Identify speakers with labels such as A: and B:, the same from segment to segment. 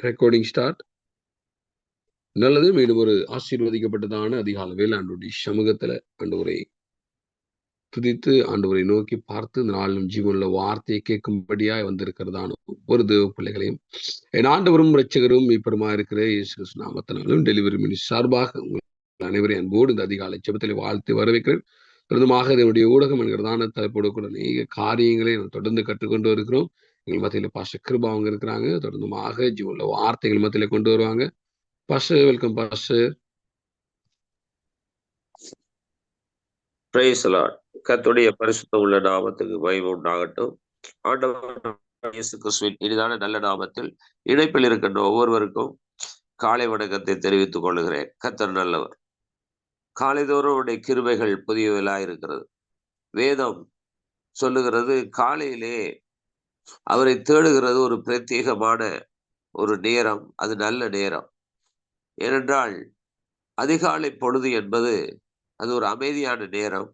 A: Recording start. நல்லது. மீண்டும் ஒரு ஆசீர்வதிக்கப்பட்டதான அதிகால வேளாண்டுடைய சமூகத்துல ஆண்டவரை துதித்து ஆண்டவரை நோக்கி பார்த்து இந்த நாளிலும் ஜீவனுள்ள வார்த்தையை கேட்கும்படியாய் வந்திருக்கிறதான ஒவ்வொரு தேவ பிள்ளைகளையும் என் ஆண்டவரும் இரட்சகரும் இப்பெருமா இருக்கிற இயேசு கிறிஸ்து நாமத்தினாலும் டெலிவரி மினிஸ்ட் சார்பாக உங்கள் அனைவரையும் அன்போடு இந்த அதிகாலை ஜெபத்தில் வாழ்த்து வரவேற்கிறேன். தொடர்ந்துமாக இதனுடைய ஊடகம் என்கிறதான தலைப்போடு கூட அநேக காரியங்களை நாம் தொடர்ந்து கற்றுக்கொண்டு வருகிறோம். எங்கள் மத்தியில பாஸ்டர் கிருபா அவங்க இருக்கிறாங்க. தொடர்ந்துமாக ஜீவனுள்ள வார்த்தைகள் மத்தியில கொண்டு வருவாங்க. Pastor welcome pastor.
B: Praise the Lord. கர்த்தருடைய பரிசுத்த உள்ள நாமத்துக்கு மகிமை உண்டாகட்டும். ஆண்டவர் இயேசு கிறிஸ்துவின் இனிதான நல்ல நாமத்தில் இணைப்பில் இருக்கின்ற ஒவ்வொருவருக்கும் காலை வணக்கத்தை தெரிவித்துக் கொள்கிறேன். கர்த்தர் நல்லவர். காலைதோறும் அவருடைய கிருபைகள் புதியவர்களாய் இருக்கிறது. வேதம் சொல்லுகிறது காலையிலே அவரை தேடுகிறது ஒரு பிரத்யேகமான ஒரு நேரம். அது நல்ல நேரம். ஏனென்றால் அதிகாலை பொழுது என்பது அது ஒரு அமைதியான நேரம்.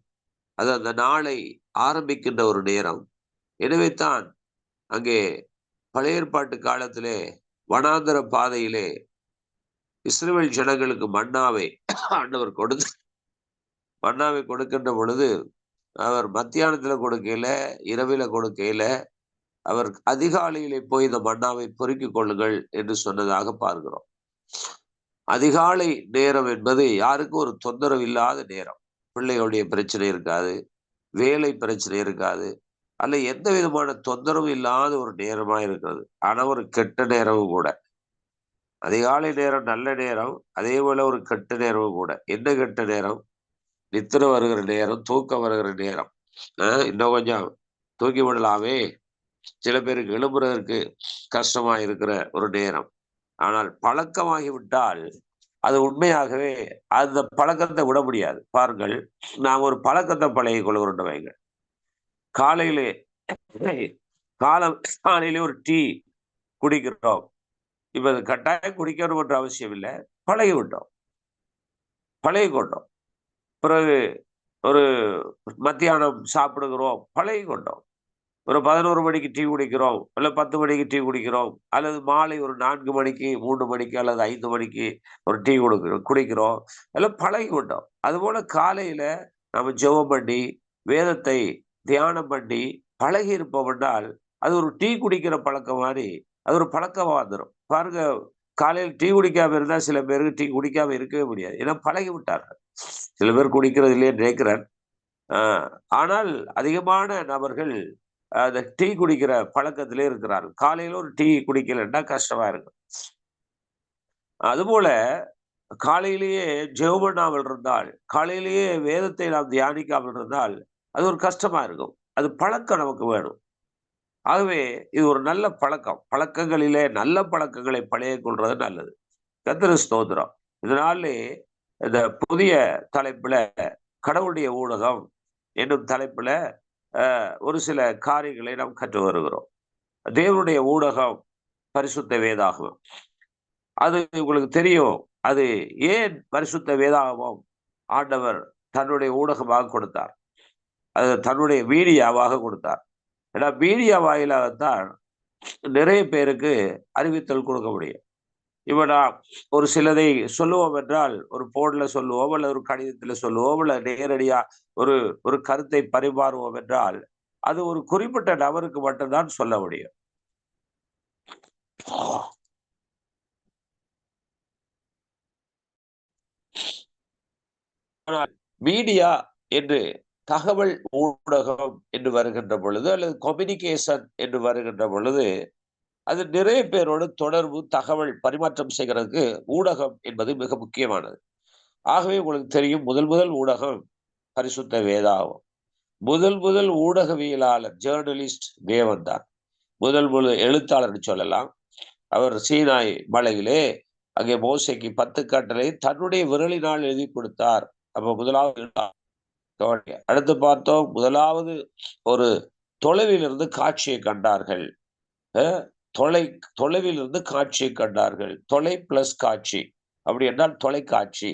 B: அது அந்த நாளை ஆரம்பிக்கின்ற ஒரு நேரம். எனவே தான் அங்கே பழைய ஏற்பாட்டு காலத்திலே வனாந்தர பாதையிலே இஸ்ரவேல் ஜனங்களுக்கு மன்னாவை ஆண்டவர் மன்னாவை கொடுக்கின்ற பொழுது அவர் மத்தியானத்துல கொடுக்கையில, இரவில கொடுக்கையில, அவர் அதிகாலையிலே போய் இந்த மன்னாவை பொறுக்கிக் கொள்ளுங்கள் என்று சொன்னதாக பார்க்கிறோம். அதிகாலை நேரம் என்பது யாருக்கும் ஒரு தொந்தரவு இல்லாத நேரம். பிள்ளைகளுடைய பிரச்சனை இருக்காது, வேலை பிரச்சனை இருக்காது, அல்ல எந்த விதமான தொந்தரவு இல்லாத ஒரு நேரமா இருக்கிறது. ஆனா ஒரு கெட்ட நேரமும் கூட. அதிகாலை நேரம் நல்ல நேரம், அதே போல ஒரு கெட்ட நேரமும் கூட. என்ன கெட்ட நேரம்? நித்திர வருகிற நேரம், தூக்கம் வருகிற நேரம். இன்னும் கொஞ்சம் தூக்கி விடலாமே, சில பேருக்கு எழும்புறதற்கு கஷ்டமா இருக்கிற ஒரு நேரம். ஆனால் பழக்கமாகி விட்டால் அது உண்மையாகவே அந்த பழக்கத்தை விட முடியாது. பாருங்கள், நாம் ஒரு பழக்கத்தை பழகி கொள்கிறோம் வைங்க. காலையிலே காலையிலே ஒரு டீ குடிக்கிறோம். இப்ப அது கட்டாயம் குடிக்கணும் என்ற அவசியம் இல்லை. பழகி விட்டோம், பழகி கொண்டோம். பிறகு ஒரு மத்தியானம் சாப்பிடுகிறோம், பழகி கொண்டோம். ஒரு 11 மணிக்கு டீ குடிக்கிறோம், இல்லை 10 மணிக்கு டீ குடிக்கிறோம், அல்லது மாலை ஒரு 4 மணிக்கு 3 மணிக்கு அல்லது 5 மணிக்கு ஒரு டீ குடிக்கிறோம். எல்லாம் பழகி விட்டோம். அதுபோல காலையில நம்ம ஜெபம் பண்ணி வேதத்தை தியானம் பண்ணி பழகி இருப்போம் என்றால் அது ஒரு டீ குடிக்கிற பழக்கம் மாதிரி அது ஒரு பழக்கமா வந்துடும். பாருங்க, காலையில் டீ குடிக்காம இருந்தா சில பேருக்கு டீ குடிக்காம இருக்கவே முடியாது. ஏன்னா பழகி விட்டார்கள். சில பேர் குடிக்கிறது இல்லையே நினைக்கிறேன். ஆனால் அதிகமான நபர்கள் அந்த டீ குடிக்கிற பழக்கத்திலே இருக்கிறார்கள். காலையில ஒரு டீ குடிக்கலன்னா கஷ்டமா இருக்கும். அதுபோல காலையிலேயே ஜெபம் பண்ணாமல் இருந்தால், காலையிலேயே வேதத்தை நாம் தியானிக்காமல் இருந்தால் அது ஒரு கஷ்டமா இருக்கும். அது பழக்கம் நமக்கு வேணும். ஆகவே இது ஒரு நல்ல பழக்கம். பழக்கங்களிலே நல்ல பழக்கங்களை பழைய கொள்றது நல்லது. கர்த்தருக்கு ஸ்தோத்திரம். இதனாலே இந்த புதிய தலைப்புல கடவுளுடைய ஊடகம் என்னும் தலைப்புல ஒரு சில காரியங்களை நாம் கற்று வருகிறோம். தேவனுடைய ஊடகம் பரிசுத்த வேதாகமம். அது உங்களுக்கு தெரியும். அது ஏன் பரிசுத்த வேதாகமம் ஆண்டவர் தன்னுடைய ஊடகமாக கொடுத்தார்? அது தன்னுடைய மீடியாவாக கொடுத்தார். ஏன்னா மீடியா வாயிலாகத்தான் நிறைய பேருக்கு அறிவித்தல் கொடுக்க முடியும். இப்ப நான் ஒரு சிலதை சொல்லுவோம் என்றால் ஒரு போர்டுல சொல்லுவோம், அல்லது ஒரு கடிதத்துல சொல்லுவோம், அல்ல நேரடியா ஒரு ஒரு கருத்தை பரிமாறுவோம் என்றால் அது ஒரு குறிப்பிட்ட நபருக்கு மட்டும்தான் சொல்ல முடியும். மீடியா என்று தகவல் ஊடகம் என்று வருகின்ற பொழுது, அல்லது கம்யூனிகேஷன் என்று வருகின்ற பொழுது, அது நிறைய பேரோடு தொடர்பு தகவல் பரிமாற்றம் செய்கிறதுக்கு ஊடகம் என்பது மிக முக்கியமானது. ஆகவே உங்களுக்கு தெரியும், முதல் ஊடகம் பரிசுத்த வேதாகமம். முதல் ஊடகவியலாளர் ஜேர்னலிஸ்ட் தேவன் தான். முதல் எழுத்தாளர் சொல்லலாம். அவர் சீனாய் மலையிலே அங்கே மோசைக்கு 10 கட்டளை தன்னுடைய விரலினால் எழுதி கொடுத்தார். அப்ப முதலாவது. அடுத்து பார்த்தோம், முதலாவது ஒரு தொலைவில் இருந்து காட்சியை கண்டார்கள். தொலைவில் இருந்து காட்சியை கண்டார்கள். தொலை பிளஸ் காட்சி அப்படி என்றால் தொலைக்காட்சி,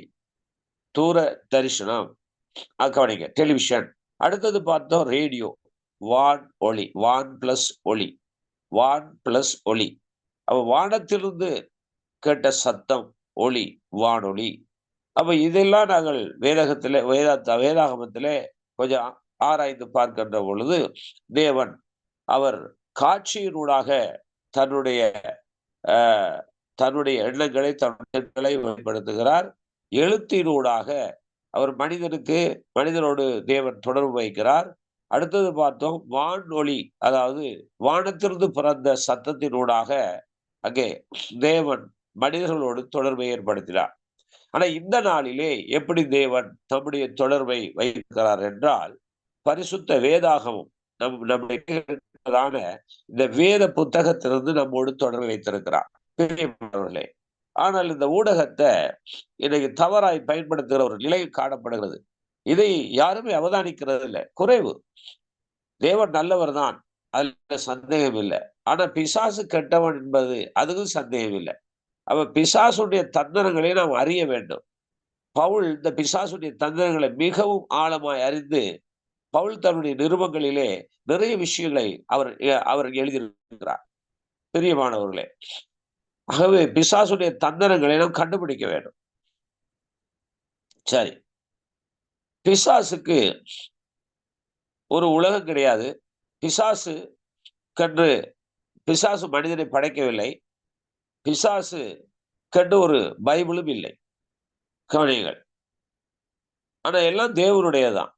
B: தூர தரிசனம். கவனிங்க, டெலிவிஷன். அடுத்தது பார்த்தோம் ரேடியோ, வான் ஒளி, வான் பிளஸ் ஒளி, வான் பிளஸ் ஒளி. அவ வானத்திலிருந்து கேட்ட சத்தம், ஒளி, வானொலி. அப்ப இதெல்லாம் நாங்கள் வேதாகமத்திலே கொஞ்சம் ஆராய்ந்து பார்க்கின்ற பொழுது, தேவன் அவர் காட்சியினூடாக தன்னுடைய அ தன்னுடைய எண்ணங்களை வெளிப்படுத்துகிறார். எழுத்தினூடாக அவர் மனிதனோடு தேவன் தொடர்பு வைக்கிறார். அடுத்தது பார்த்தோம் வானொலி, அதாவது வானத்திலிருந்து பிறந்த சத்தத்தினூடாக அங்கே தேவன் மனிதர்களோடு தொடர்பை ஏற்படுத்தினார். ஆனா இந்த நாளிலே எப்படி தேவன் தம்முடைய தொடர்பை வைக்கிறார் என்றால், பரிசுத்த வேதாகமம் நம்முடைய இந்த வேத புத்தகத்திலிருந்து நம்மோடு தொடர்பு வைத்திருக்கிறார். பிரியமானவர்களே, ஆனால் இந்த ஊடகத்தை இன்னைக்கு தவறாய் பயன்படுத்துகிற ஒரு நிலை காணப்படுகிறது. இதை யாருமே அவதானிக்கிறது இல்லை, குறைவு. தேவன் நல்லவர் தான், அதுல சந்தேகம் இல்லை. ஆனா பிசாசு கெட்டவன் என்பது அதுவும் சந்தேகம் இல்லை. அவ பிசாசுடைய தந்திரங்களை நாம் அறிய வேண்டும். பவுல் இந்த பிசாசுடைய தந்திரங்களை மிகவும் ஆழமாய் அறிந்து, பவுல் தன்னுடைய நிருபங்களிலே நிறைய விஷயங்களை அவர் எழுதியிருக்கிறார். பிரியமானவர்களே, ஆகவே பிசாசுடைய தந்திரங்களை நாம் கண்டுபிடிக்க வேண்டும். சரி, பிசாசுக்கு ஒரு உலகம் கிடையாது. பிசாசு மனிதனை படைக்கவில்லை. பிசாசு கண்டு ஒரு பைபிளும் இல்லை, கவனியுங்கள். ஆனா எல்லாம் தேவனுடையதான்.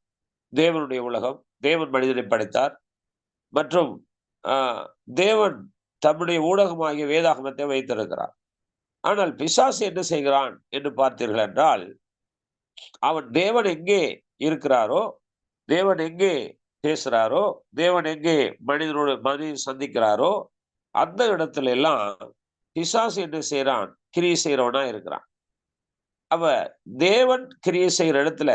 B: தேவனுடைய உலகம், தேவன் மனிதனை படைத்தார். மற்றும் தேவன் தம்முடைய ஊடகமாகிய வேதாகமத்தை வைத்திருக்கிறார். ஆனால் பிசாசு என்ன செய்கிறான் என்று பார்த்தீர்கள் என்றால், அவன் தேவன் எங்கே இருக்கிறாரோ, தேவன் எங்கே பேசுறாரோ, தேவன் எங்கே மனிதன் சந்திக்கிறாரோ, அந்த இடத்துல எல்லாம் பிசாசு என்ன செய்யறான், கிரியை செய்யறவனா இருக்கிறான். அவ தேவன் கிரியை செய்கிற இடத்துல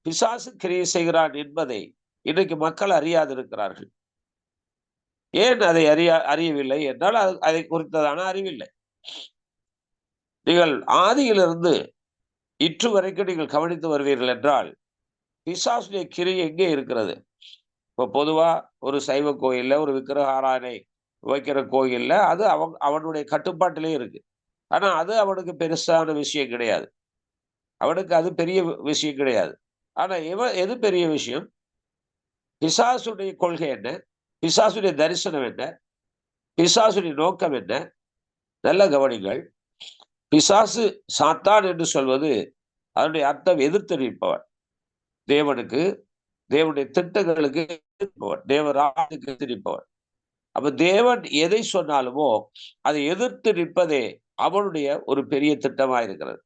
B: பிசாசு கிரியை செய்கிறான் என்பதை இன்றைக்கு மக்கள் அறியாது இருக்கிறார்கள். ஏன் அதை அறியவில்லை என்றால், அதை குறித்ததான அறிவில்லை. நீங்கள் ஆதியிலிருந்து இன்று வரைக்கும் நீங்கள் கவனித்து வருவீர்கள் என்றால், பிசாசுடைய கிரியை எங்கே இருக்கிறது? இப்போ பொதுவா ஒரு சைவ கோயில்ல, ஒரு விக்கிரக ஆராதனை வைக்கிற கோயில்ல அது அவனுடைய கட்டுப்பாட்டிலே இருக்கு. ஆனா அது அவனுக்கு பெருசான விஷயம் கிடையாது. அவனுக்கு அது பெரிய விஷயம் கிடையாது. ஆனா எது பெரிய விஷயம்? பிசாசுடைய கொள்கை என்ன? பிசாசுடைய தரிசனம் என்ன? பிசாசுடைய நோக்கம் என்ன? நல்ல கவனிங்கள். பிசாசு, சாத்தான் என்று சொல்வது அதனுடைய அர்த்தம் எதிர்த்து நிற்பவன். தேவனுக்கு, தேவனுடைய திட்டங்களுக்கு எதிர்ப்பவன், தேவராஜுக்கு எதிர்த்து நிற்பவன். அப்ப தேவன் எதை சொன்னாலுமோ அதை எதிர்த்து நிற்பதே அவனுடைய ஒரு பெரிய திட்டமாயிருக்கிறது.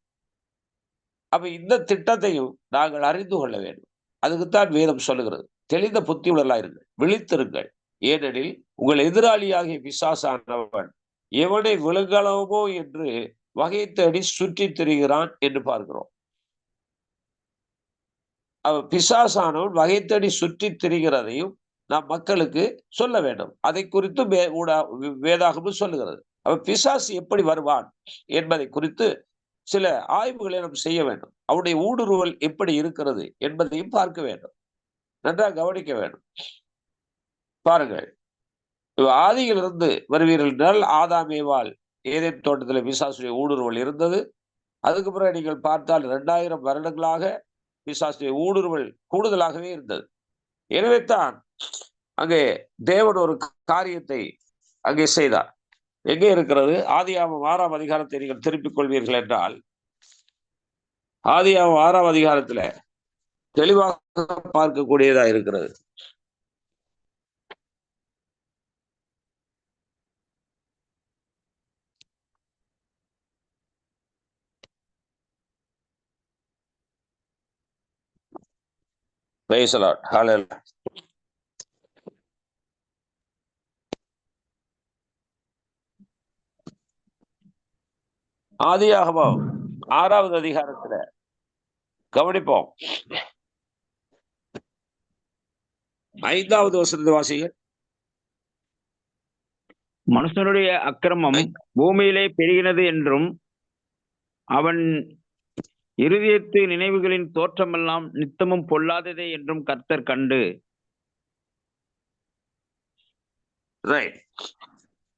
B: அப்ப இந்த திட்டத்தையும் நாங்கள் அறிந்து கொள்ள வேண்டும். அதுக்குத்தான் வேதம் சொல்லுகிறது, தெளிந்த புத்தி உள்ளவர்களாயிருங்கள், விழித்திருங்கள். ஏனெனில் உங்கள் எதிராளியாகிய பிசாசானவன் எவனை விழுங்கலாமோ என்று வகை தேடி சுற்றித் திரிகிறான் என்று பார்க்கிறோம். பிசாசானவன் வகை தேடி சுற்றித் திரிகிறதையும் நாம் மக்களுக்கு சொல்ல வேண்டும். அதை குறித்து வேதாகமும் சொல்லுகிறது. பிசாசு எப்படி வருவான் என்பதை குறித்து சில ஆய்வுகளை நாம் செய்ய வேண்டும். அவனுடைய ஊடுருவல் எப்படி இருக்கிறது என்பதையும் பார்க்க வேண்டும். நன்றாக கவனிக்க வேண்டும். பாருங்கள், ஆதியிலிருந்து வருவீர்கள் என்றால், ஆதாம் ஏவாள் ஏதேன் தோட்டத்தில் பிசாசுடைய ஊடுருவல் இருந்தது. அதுக்கு பிறகு நீங்கள் பார்த்தால் 2000 வருடங்களாக பிசாசுடைய ஊடுருவல் கூடுதலாகவே இருந்தது. எனவே தான் அங்கே தேவன் ஒரு காரியத்தை அங்கே செய்தார். எங்கே இருக்கிறது? ஆதியாகமம் 6ஆம் அதிகாரத்தை நீங்கள் திருப்பிக் கொள்வீர்கள் என்றால், ஆதியாகமம் 6ஆம் அதிகாரத்துல தெளிவாக பார்க்கக்கூடியதா இருக்கிறது. Praise the Lord. Hallelujah. ஆதியாகமம் 6வது அதிகாரத்துல கவனிப்போம். 5வது வசனத்தை வாசிங்க.
C: மனுஷனுடைய அக்கிரமம் பூமியிலே பெருகினது என்றும் அவன் இருதயத்து நினைவுகளின் தோற்றமெல்லாம் நித்தமும் பொல்லாததே என்றும் கர்த்தர் கண்டு.
B: ரைட்.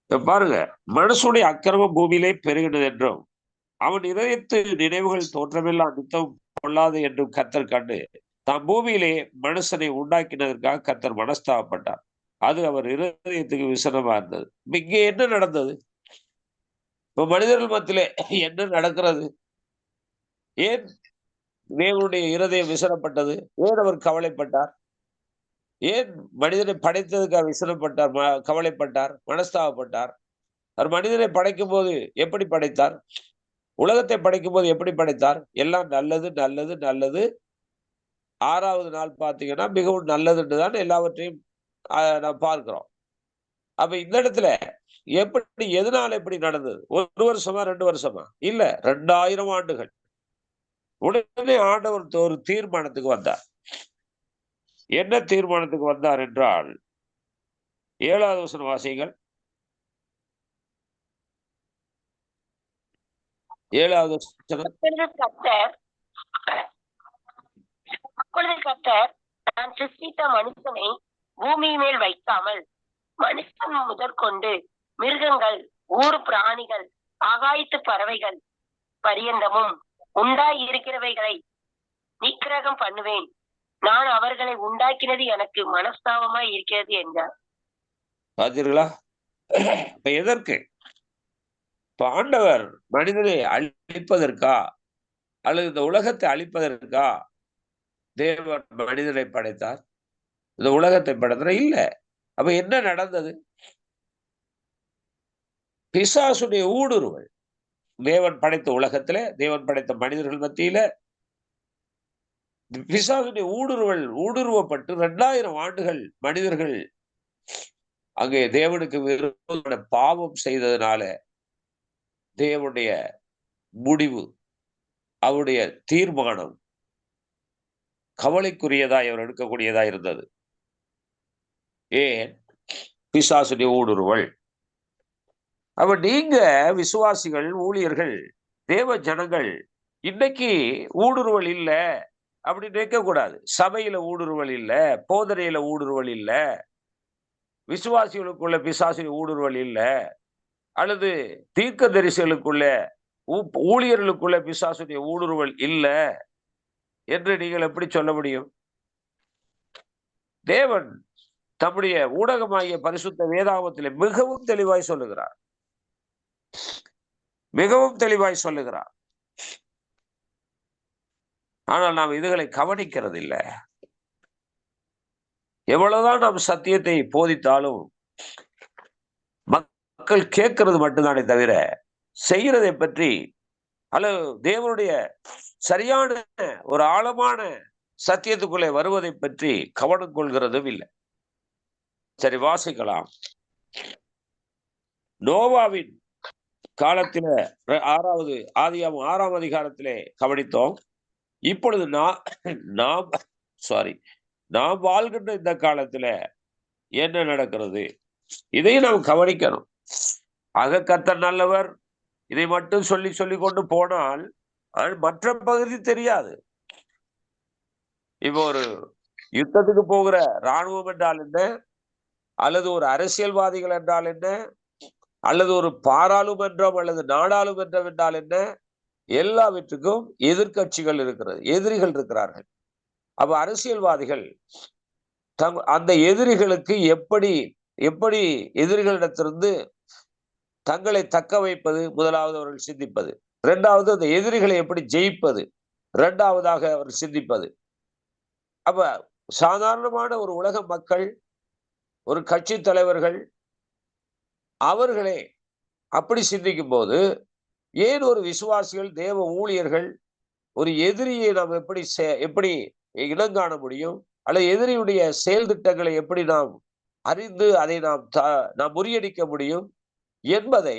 B: இப்ப பாருங்க, மனுஷனுடைய அக்கிரமம் பூமியிலே பெருகினது என்றும் அவன் இதயத்து நினைவுகள் தோற்றமெல்லாம் நித்தம் கொள்ளாது என்றும் கர்த்தர் கண்டு தாம் பூமியிலே மனுஷனை உண்டாக்கினதற்காக கர்த்தர் மனஸ்தாபப்பட்டார். அது அவர் இருதயத்துக்கு விசனமா இருந்தது. இப்ப இங்கே என்ன நடந்தது? இப்ப மனிதர்கள் மத்தியிலே என்ன நடக்கிறது? ஏன் தேவனுடைய இருதயம் விசனப்பட்டது? ஏன் அவர் கவலைப்பட்டார்? ஏன் மனிதனை படைத்ததுக்காக விசனப்பட்டார், கவலைப்பட்டார், மனஸ்தாபப்பட்டார்? அவர் மனிதனை படைக்கும் போது எப்படி படைத்தார்? உலகத்தை படைக்கும் போது எப்படி படைத்தார்? எல்லாம் நல்லது நல்லது நல்லது. 6வது நாள் பார்த்தீங்கன்னா மிகவும் நல்லதுன்னு தான் எல்லாவற்றையும் நாம் பார்க்கிறோம். அப்ப இந்த இடத்துல எப்படி, எதனால எப்படி நடந்தது? 1 வருஷமா 2 வருஷமா? இல்ல, 2000 ஆண்டுகள். உடனே ஆண்டவர் ஒரு தீர்மானத்துக்கு வந்தார். என்ன தீர்மானத்துக்கு வந்தார் என்றால், 7வது வசனம் வாசியுங்கள். 7வது வசனம்.
D: கர்த்தர் நான் சிருஷ்டித்த மனுஷனை பூமி மேல் வைக்காமல் மனுஷன் முதற்கொண்டு மிருகங்கள், ஊர் பிராணிகள், ஆகாயத்து பறவைகள் பரியந்தமும் உண்டாய் இருக்கிறவைகளை நிக்கிரகம் பண்ணுவேன். நான் அவர்களை உண்டாக்கினது எனக்கு மனஸ்தாபமாய் இருக்கிறது என்றார்.
B: பார்த்தீர்களா? இப்ப எதற்கு? இப்ப ஆண்டவர் மனிதனை அழிப்பதற்கா அல்லது இந்த உலகத்தை அழிப்பதற்கா தேவன் மனிதனை படைத்தார்? இந்த உலகத்தை படைத்தார் இல்ல. அப்ப என்ன நடந்தது? பிசாசுடைய ஊடுருவல். தேவன் படைத்த உலகத்துல, தேவன் படைத்த மனிதர்கள் மத்தியில பிசாசுடைய ஊடுருவப்பட்டு 2000 ஆண்டுகள் மனிதர்கள் அங்கே தேவனுக்கு விரோதமான பாவம் செய்ததுனால தேவனுடைய முடிவு, அவருடைய தீர்மானம் கவலைக்குரியதாய் அவர் எடுக்கக்கூடியதா இருந்தது. ஏன்? பிசாசுடைய ஊடுருவல். அப்ப நீங்க விசுவாசிகள், ஊழியர்கள், தேவ ஜனங்கள் இன்னைக்கு ஊடுருவல் இல்ல அப்படி நினைக்க கூடாது. சபையில ஊடுருவல் இல்ல, போதனையில ஊடுருவல் இல்ல, விசுவாசிகளுக்குள்ள பிசாசுடைய ஊடுருவல் இல்ல, அல்லது தீர்க்க தரிசிகளுக்குள்ள ஊழியர்களுக்குள்ள பிசாசுடைய ஊடுருவல் இல்ல என்று நீங்கள் எப்படி சொல்ல முடியும்? தேவன் தம்முடைய ஊடகமாகிய பரிசுத்த வேதாகமத்திலே மிகவும் தெளிவாய் சொல்லுகிறார். மிகவும் தெளிவாய் சொல்லுகிறார். ஆனால் நாம் இதுகளை கவனிக்கிறது இல்லை. எவ்வளவுதான் நாம் சத்தியத்தை போதித்தாலும் மக்கள் கேட்கிறது மட்டும்தானே தவிர செய்யறதை பற்றி அல்லது தேவனுடைய சரியான ஒரு ஆழமான சத்தியத்துக்குள்ளே வருவதை பற்றி கவனம் கொள்கிறதும் இல்லை. சரி, வாசிக்கலாம். நோவாவின் காலத்தில 6வது 6ஆம் அதிகாரத்திலே கவனித்தோம். இப்பொழுது நாம் வாழ்கின்ற இந்த காலத்துல என்ன நடக்கிறது, இதையும் நாம் கவனிக்கணும். ஆக கர்த்தர் நல்லவர், இதை மட்டும் சொல்லி கொண்டு போனால் மற்ற பகுதி தெரியாது. இப்போ ஒரு யுத்தத்துக்கு போகிற இராணுவம் என்றால் என்ன, அல்லது ஒரு அரசியல்வாதிகள் என்றால் என்ன, அல்லது ஒரு பாராளுமன்றம் அல்லது நாடாளுமன்றம் என்றால் என்ன, எல்லாவற்றுக்கும் எதிர்கட்சிகள் இருக்கிறது, எதிரிகள் இருக்கிறார்கள். அப்ப அரசியல்வாதிகள் அந்த எதிரிகளுக்கு எப்படி எதிரிகளிடத்திலிருந்து தங்களை தக்க வைப்பது முதலாவது அவர்கள் சிந்திப்பது. 2வது அந்த எதிரிகளை எப்படி ஜெயிப்பது 2வதாக அவர் சிந்திப்பது. அப்ப சாதாரணமான ஒரு உலக மக்கள், ஒரு கட்சி தலைவர்கள் அவர்களே அப்படி சிந்திக்கும் போது ஏன் ஒரு விசுவாசிகள், தேவ ஊழியர்கள் ஒரு எதிரியை நாம் எப்படி இனங்காண முடியும், அல்லது எதிரியுடைய செயல் திட்டங்களை எப்படி நாம் அறிந்து அதை நாம் முறியடிக்க முடியும் என்பதை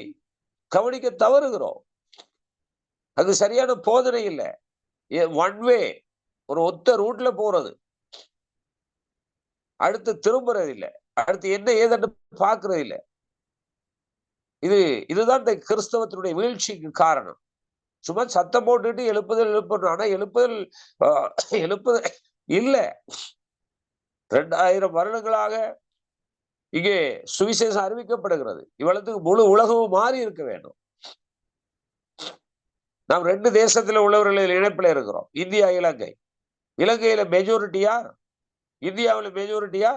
B: கவனிக்க தவறுகிறோம். அது சரியான போதனை இல்லை. ஒன் வே, ஒரு ஒத்த ரூட்ல போறது, அடுத்து திரும்புறது இல்லை, அடுத்து என்ன ஏதென்று பார்க்கறது இல்லை. இதுதான் இந்த கிறிஸ்தவத்தினுடைய வீழ்ச்சிக்கு காரணம். சும்மா சத்தம் போட்டுட்டு எழுப்புதல், ஆனா எழுப்புதல் இல்ல. 2000 வருடங்களாக இங்கே சுவிசேஷம் அறிவிக்கப்படுகிறது. இவ்வளவுக்கு முழு உலகமும் மாறி இருக்க வேண்டும். நாம் 2 தேசத்துல உள்ளவர்கள் இணைப்புல இருக்கிறோம். இந்தியா, இலங்கை. இலங்கையில மெஜாரிட்டியா, இந்தியாவில் மெஜாரிட்டியா?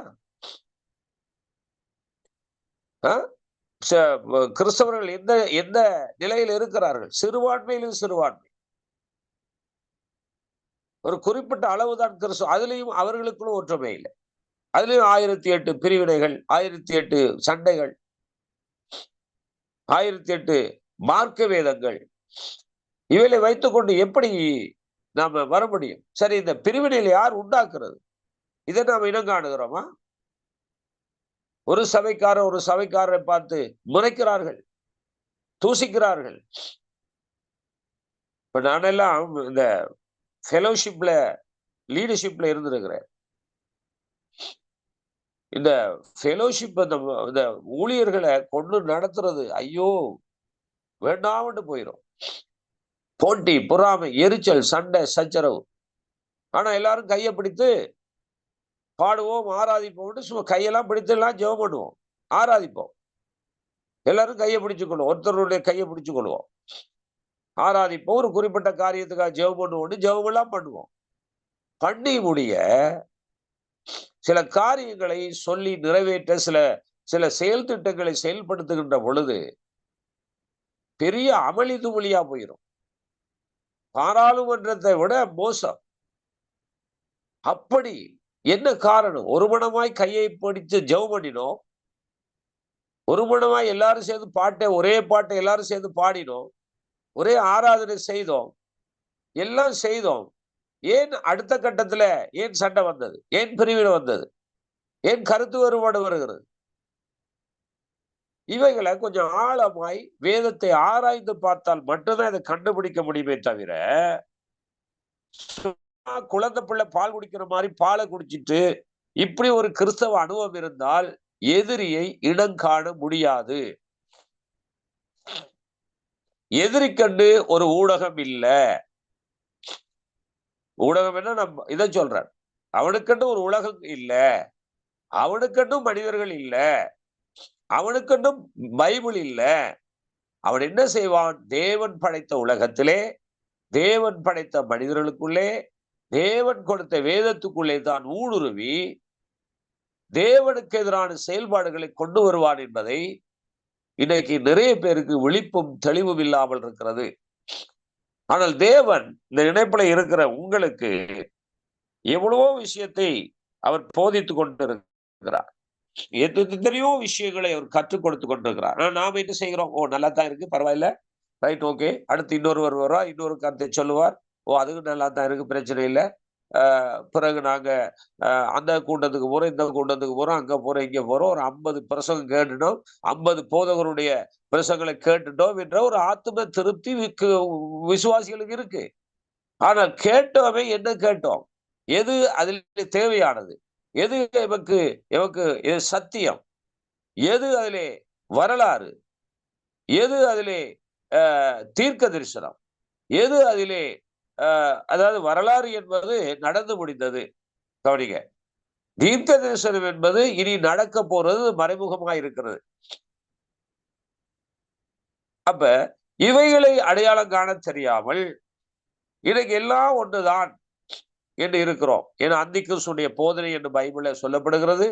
B: கிறிஸ்தவர்கள் எந்த எந்த நிலையில் இருக்கிறார்கள்? சிறுபான்மையிலும் சிறுபான்மை. ஒரு குறிப்பிட்ட அளவுதான் கிறிஸ்தவ. அதுலயும் அவர்களுக்குள்ள ஒற்றுமை இல்லை. அதுலயும் 1008 பிரிவினைகள், 1008 சண்டைகள், 1008 மார்க்க வேதங்கள். இவைகளை வைத்துக்கொண்டு எப்படி நாம வர முடியும்? சரி, இந்த பிரிவினையில் யார் உண்டாக்குறது? இதை நாம் இனம் காணுகிறோமா? ஒரு சபைக்காரரை பார்த்து முறைக்கிறார்கள், தூசிக்கிறார்கள். இப்ப நானெல்லாம் இந்த ஃபெலோஷிப்ல, லீடர்ஷிப்ல இருந்திருக்கிறேன். இந்த ஃபெலோஷிப், இந்த ஊழியர்களை கொண்டு நடத்துறது ஐயோ வேண்டாம்னு போயிடும். போட்டி, பொறாமை, எரிச்சல், சண்டை, சச்சரவு. ஆனா எல்லாரும் கையை பிடித்து பாடுவோம், ஆராதிப்போம். சும்மா கையெல்லாம் பிடித்து எல்லாம் ஜெபம் பண்ணுவோம், ஆராதிப்போம். எல்லாரும் கையை பிடிச்சுக்கொள்வோம், ஒருத்தருடைய கையை பிடிச்சுக்கொள்வோம், ஆராதிப்போம். ஒரு குறிப்பிட்ட காரியத்துக்காக ஜெபம் பண்ணுவோம், ஜெபம் எல்லாம் பண்ணுவோம். பண்ணி முடிய சில காரியங்களை சொல்லி நிறைவேற்ற சில செயல் திட்டங்களை செயல்படுத்துகின்ற பொழுது பெரிய அமளி துமளியா போயிடும். பாராளுமன்றத்தை விட மோசம். அப்படி என்ன காரணம்? ஒரு மனமாய் கையை பிடித்து ஜெபம் பண்ணினோம், ஒரு மனமாய் எல்லாரும் சேர்ந்து ஒரே பாட்டை எல்லாரும் சேர்ந்து பாடினோம், ஒரே ஆராதனை செய்தோம், எல்லாம் செய்தோம். ஏன் அடுத்த கட்டத்துல ஏன் சண்டை வந்தது? ஏன் பிரிவினை வந்தது? ஏன் கருத்து வேறுபாடு வருகிறது? இவைகளை கொஞ்சம் ஆழமாய் வேதத்தை ஆராய்ந்து பார்த்தால் மட்டும்தான் இதை கண்டுபிடிக்க முடியுமே தவிர, குழந்தை பிள்ளை பால் குடிக்கிற மாதிரி பாலை குடிச்சிட்டு இப்படி ஒரு கிறிஸ்தவ அனுபவம் இருந்தால் எதிரியை இனம் காண முடியாது. எதிரி கண்டு ஒரு ஊடகம் இல்ல. ஊடகம் என்ன? நம்ம இதை சொல்றேன், அவனுக்கண்டு ஒரு உலகம் இல்ல, அவனுக்கண்டும் மனிதர்கள் இல்ல, அவனுக்கண்டும் பைபிள் இல்ல. அவன் என்ன செய்வான்? தேவன் படைத்த உலகத்திலே, தேவன் படைத்த மனிதர்களுக்குள்ளே, தேவன் கொடுத்த வேதத்துக்குள்ளே தான் ஊடுருவி தேவனுக்கு எதிரான செயல்பாடுகளை கொண்டு வருவான் என்பதை இன்னைக்கு நிறைய பேருக்கு விழிப்பும் தெளிவும் இல்லாமல் இருக்கிறது. ஆனால் தேவன் இந்த இணைப்புல இருக்கிற உங்களுக்கு எவ்வளவோ விஷயத்தை அவர் போதித்து கொண்டிருக்கிறார். எத்தனையோ விஷயங்களை அவர் கற்றுக் கொடுத்து கொண்டிருக்கிறார். ஆனா நாம என்ன செய்கிறோம்? ஓ, நல்லா தான் இருக்கு, பரவாயில்ல, ரைட், ஓகே. அடுத்து இன்னொருவர் வருவார், இன்னொரு கருத்தை சொல்லுவார். ஓ, அதுக்கு நல்லா தான் இருக்கு, பிரச்சனை இல்லை. பிறகு நாங்க அந்த கூட்டத்துக்கு போறோம், இந்த கூட்டத்துக்கு போறோம், அங்க போறோம், இங்க போறோம். ஒரு 50 பிரசங்கம் கேட்டுட்டோம், 50 போதகருடைய பிரசங்களை கேட்டுட்டோம் என்ற ஒரு ஆத்ம திருப்தி விசுவாசிகளுக்கு இருக்கு. ஆனால் கேட்டோமே என்ன கேட்டோம்? எது அதில் தேவையானது? எது எமக்கு சத்தியம்? எது அதிலே வரலாறு? எது அதிலே தீர்க்க தரிசனம்? எது அதிலே அதாவது வரலாறு என்பது நடந்து முடிந்தது, கவனிங்க. தீர்க்க தரிசனம் என்பது இனி நடக்க போறது, மறைமுகமாக இருக்கிறது. அப்ப இவைகளை அடையாளம் காண தெரியாமல் இன்னைக்கு எல்லாம் ஒன்றுதான் என்று இருக்கிறோம். ஏன்னா அந்தி கிறிஸ்துடைய போதனை என்று பைபிள்ல சொல்லப்படுகிறது,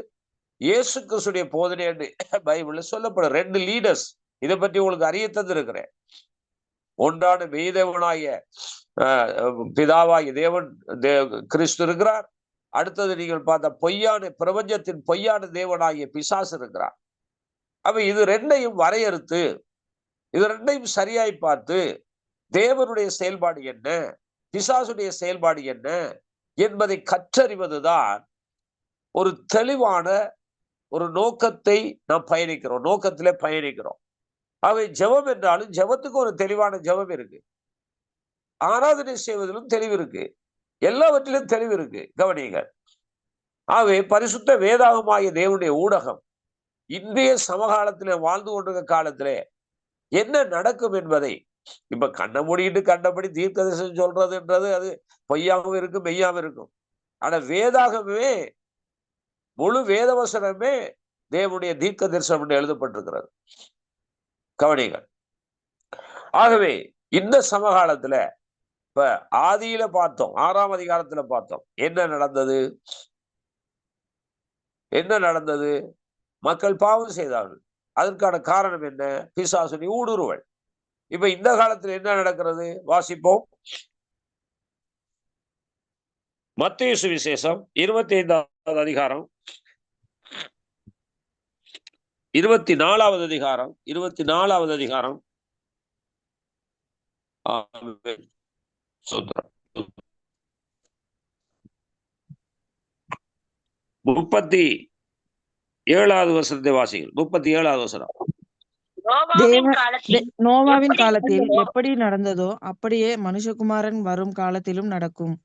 B: இயேசு கிறிஸ்துடைய போதனை என்று பைபிள்ல சொல்லப்படுற 2 லீடர்ஸ். இதை பற்றி உங்களுக்கு அறிய தந்திருக்கிறேன். ஒன்றான மெய்தேவனாகிய பிதாவாகிய தேவன் கிறிஸ்து இருக்கிறார். அடுத்தது நீங்கள் பார்த்த பொய்யான பிரபஞ்சத்தின் பொய்யான தேவனாகிய பிசாசு இருக்கிறார். அப்ப இது 2ஐயும் வரையறுத்து, இது 2ஐயும் சரியாய் பார்த்து தேவனுடைய செயல்பாடு என்ன, பிசாசுடைய செயல்பாடு என்ன என்பதை கற்றறிவதுதான் ஒரு தெளிவான ஒரு நோக்கத்தை நாம் பயணிக்கிறோம், நோக்கத்திலே பயணிக்கிறோம். அவை ஜெபம் என்றாலும் ஜெபத்துக்கு ஒரு தெளிவான ஜெபம் இருக்கு, ஆராதனை செய்வதிலும் தெளிவு இருக்கு, எல்லாவற்றிலும் தெளிவு இருக்கு. கவனியுங்கள். ஆகவே பரிசுத்த வேதாகமாகிய தேவனுடைய ஊடகம் இன்றைய சமகாலத்திலே வாழ்ந்து கொண்டிருக்க காலத்திலே என்ன நடக்கும் என்பதை இப்ப கண்ண மூடிட்டு கண்டபடி தீர்க்க தரிசனம் சொல்றதுன்றது அது பொய்யாவும் இருக்கும், மெய்யாவும் இருக்கும். ஆனா வேதாகமே, முழு வேதவசனமே தேவனுடைய தீர்க்க தரிசனம் என்று எழுதப்பட்டிருக்கிறது. கவனிகள். ஆகவே இந்த சமகாலத்துல இப்ப ஆதியில பார்த்தோம், 6ஆம் அதிகாரத்துல பார்த்தோம். என்ன நடந்தது? மக்கள் பாவம் செய்தார்கள். அதற்கான காரணம் என்ன? பிசாசுனி ஊடுருவல். இப்ப இந்த காலத்துல என்ன நடக்கிறது? வாசிப்போம். மத்தேயு சுவிசேஷம் 25வது அதிகாரம் 24வது அதிகாரம் 24வது அதிகாரம் 37வது வசனத்தை வாசிங்கள். 37வது வசனம்.
E: நோவாவின் காலத்தில் எப்படி நடந்ததோ அப்படியே மனுஷகுமாரன் வரும் காலத்திலும் நடக்கும்.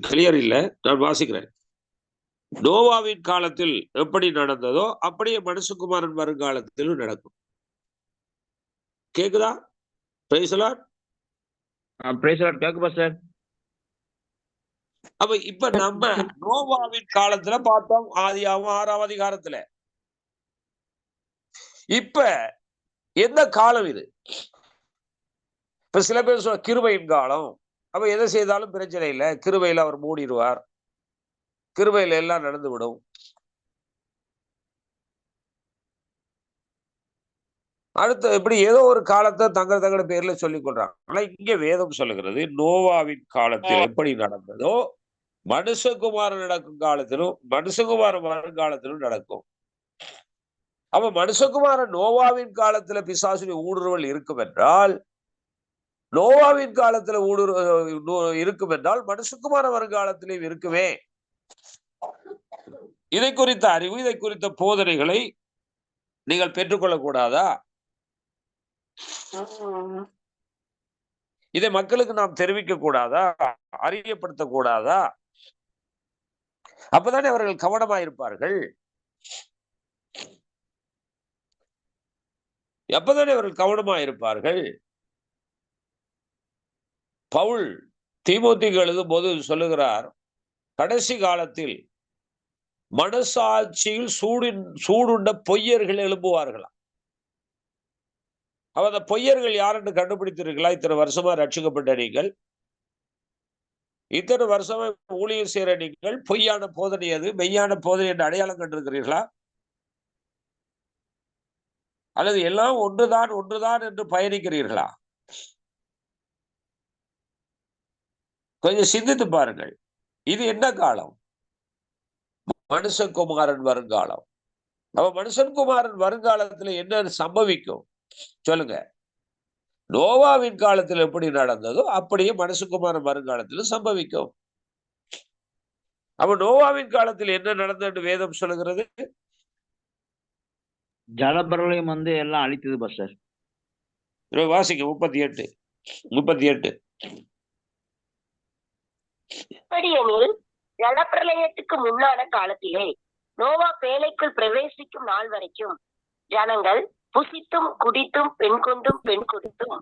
B: கிளியர் இல்ல, நான் வாசிக்கிறேன். நோவாவின் காலத்தில் எப்படி நடந்ததோ அப்படியே மனுஷகுமாரன் வருங்காலத்திலும் நடக்கும். கேக்குதா? Praise the Lord.
C: Praise the Lord. கேக்குதா சார்?
B: அப்ப இப்ப நம்ம நோவாவின் காலத்துல பார்த்தோம், ஆதியாகமம் 6ஆம் அதிகாரத்துல. இப்ப எந்த காலம் இது? இப்ப சில பேர் சொல்ல கிருபையின் காலம். அப்ப எதை செய்தாலும் பிரச்சனை இல்லை, கிருபையில அவர் மூடிடுவார், கிருபையில எல்லாம் நடந்து விடும். அடுத்து இப்படி ஏதோ ஒரு காலத்தை தங்களோட பேர்ல சொல்லிக் கொள்றாங்க. ஆனா இங்க வேதம் சொல்லுகிறது நோவாவின் காலத்தில் எப்படி நடந்ததோ மனுஷகுமாரன் நடக்கும் காலத்திலும் மனுஷகுமாரன் வருங்காலத்திலும் நடக்கும். அப்ப மனுஷகுமாரன் நோவாவின் காலத்துல பிசாசுடைய ஊடுருவல் இருக்கும் என்றால், நோவாவின் காலத்துல இருக்கும் என்றால் மனுஷகுமாரன் வருங்காலத்திலும் இருக்குமே. இதை குறித்த அறிவு, இதை குறித்த போதனைகளை நீங்கள் பெற்றுக்கொள்ளக் கூடாதா? இதை மக்களுக்கு நாம் தெரிவிக்க கூடாதா? அறியப்படுத்த கூடாதா? அப்பதானே அவர்கள் கவனமாயிருப்பார்கள். எப்பதானே அவர்கள் கவனமாயிருப்பார்கள். பவுல் தீமோத்தேயுக்கு எழுதும் போது சொல்லுகிறார், கடைசி காலத்தில் மனசாட்சியில் சூடுண்ட பொய்யர்கள் எழும்புவார்களாம். அவ அந்த பொய்யர்கள் யாருன்னு கண்டுபிடித்திருக்கீங்களா? இத்தனை வருஷமா ரட்சிக்கப்பட்ட நீங்கள், இத்தனை வருஷமா ஊழியம் செய்யற நீங்கள் பொய்யான போதனை அது மெய்யான போதனை என்று அடையாளம் கண்டிருக்கிறீர்களா? அல்லது எல்லாம் ஒன்றுதான் என்று பயணிக்கிறீர்களா? கொஞ்சம் சிந்தித்து பாருங்கள். இது என்ன காலம்? மனுஷகுமாரன் வருங்காலம். அவ மனுஷன்குமாரன் வருங்காலத்துல என்ன சம்பவிக்கும் சொல்லுங்க? நோவாவின் காலத்தில் எப்படி நடந்ததோ அப்படியே மனுஷகுமாரன் வருங்காலத்திலும் சம்பவிக்கும். அப்ப நோவாவின் காலத்தில் என்ன நடந்தது வேதம் சொல்லுகிறது?
C: ஜலப்பிரளயம் எல்லாம் அழித்தது பாஸ்டர்.
B: வாசிக்க 38.
D: எப்படியெனில் ஜலப்பிரளயத்துக்கு முன்னான காலத்திலே நோவா பேழைக்குள் பிரவேசிக்கும் நாள் வரைக்கும் ஜனங்கள் புசித்தும் குடித்தும் பெண் கொடுத்தும்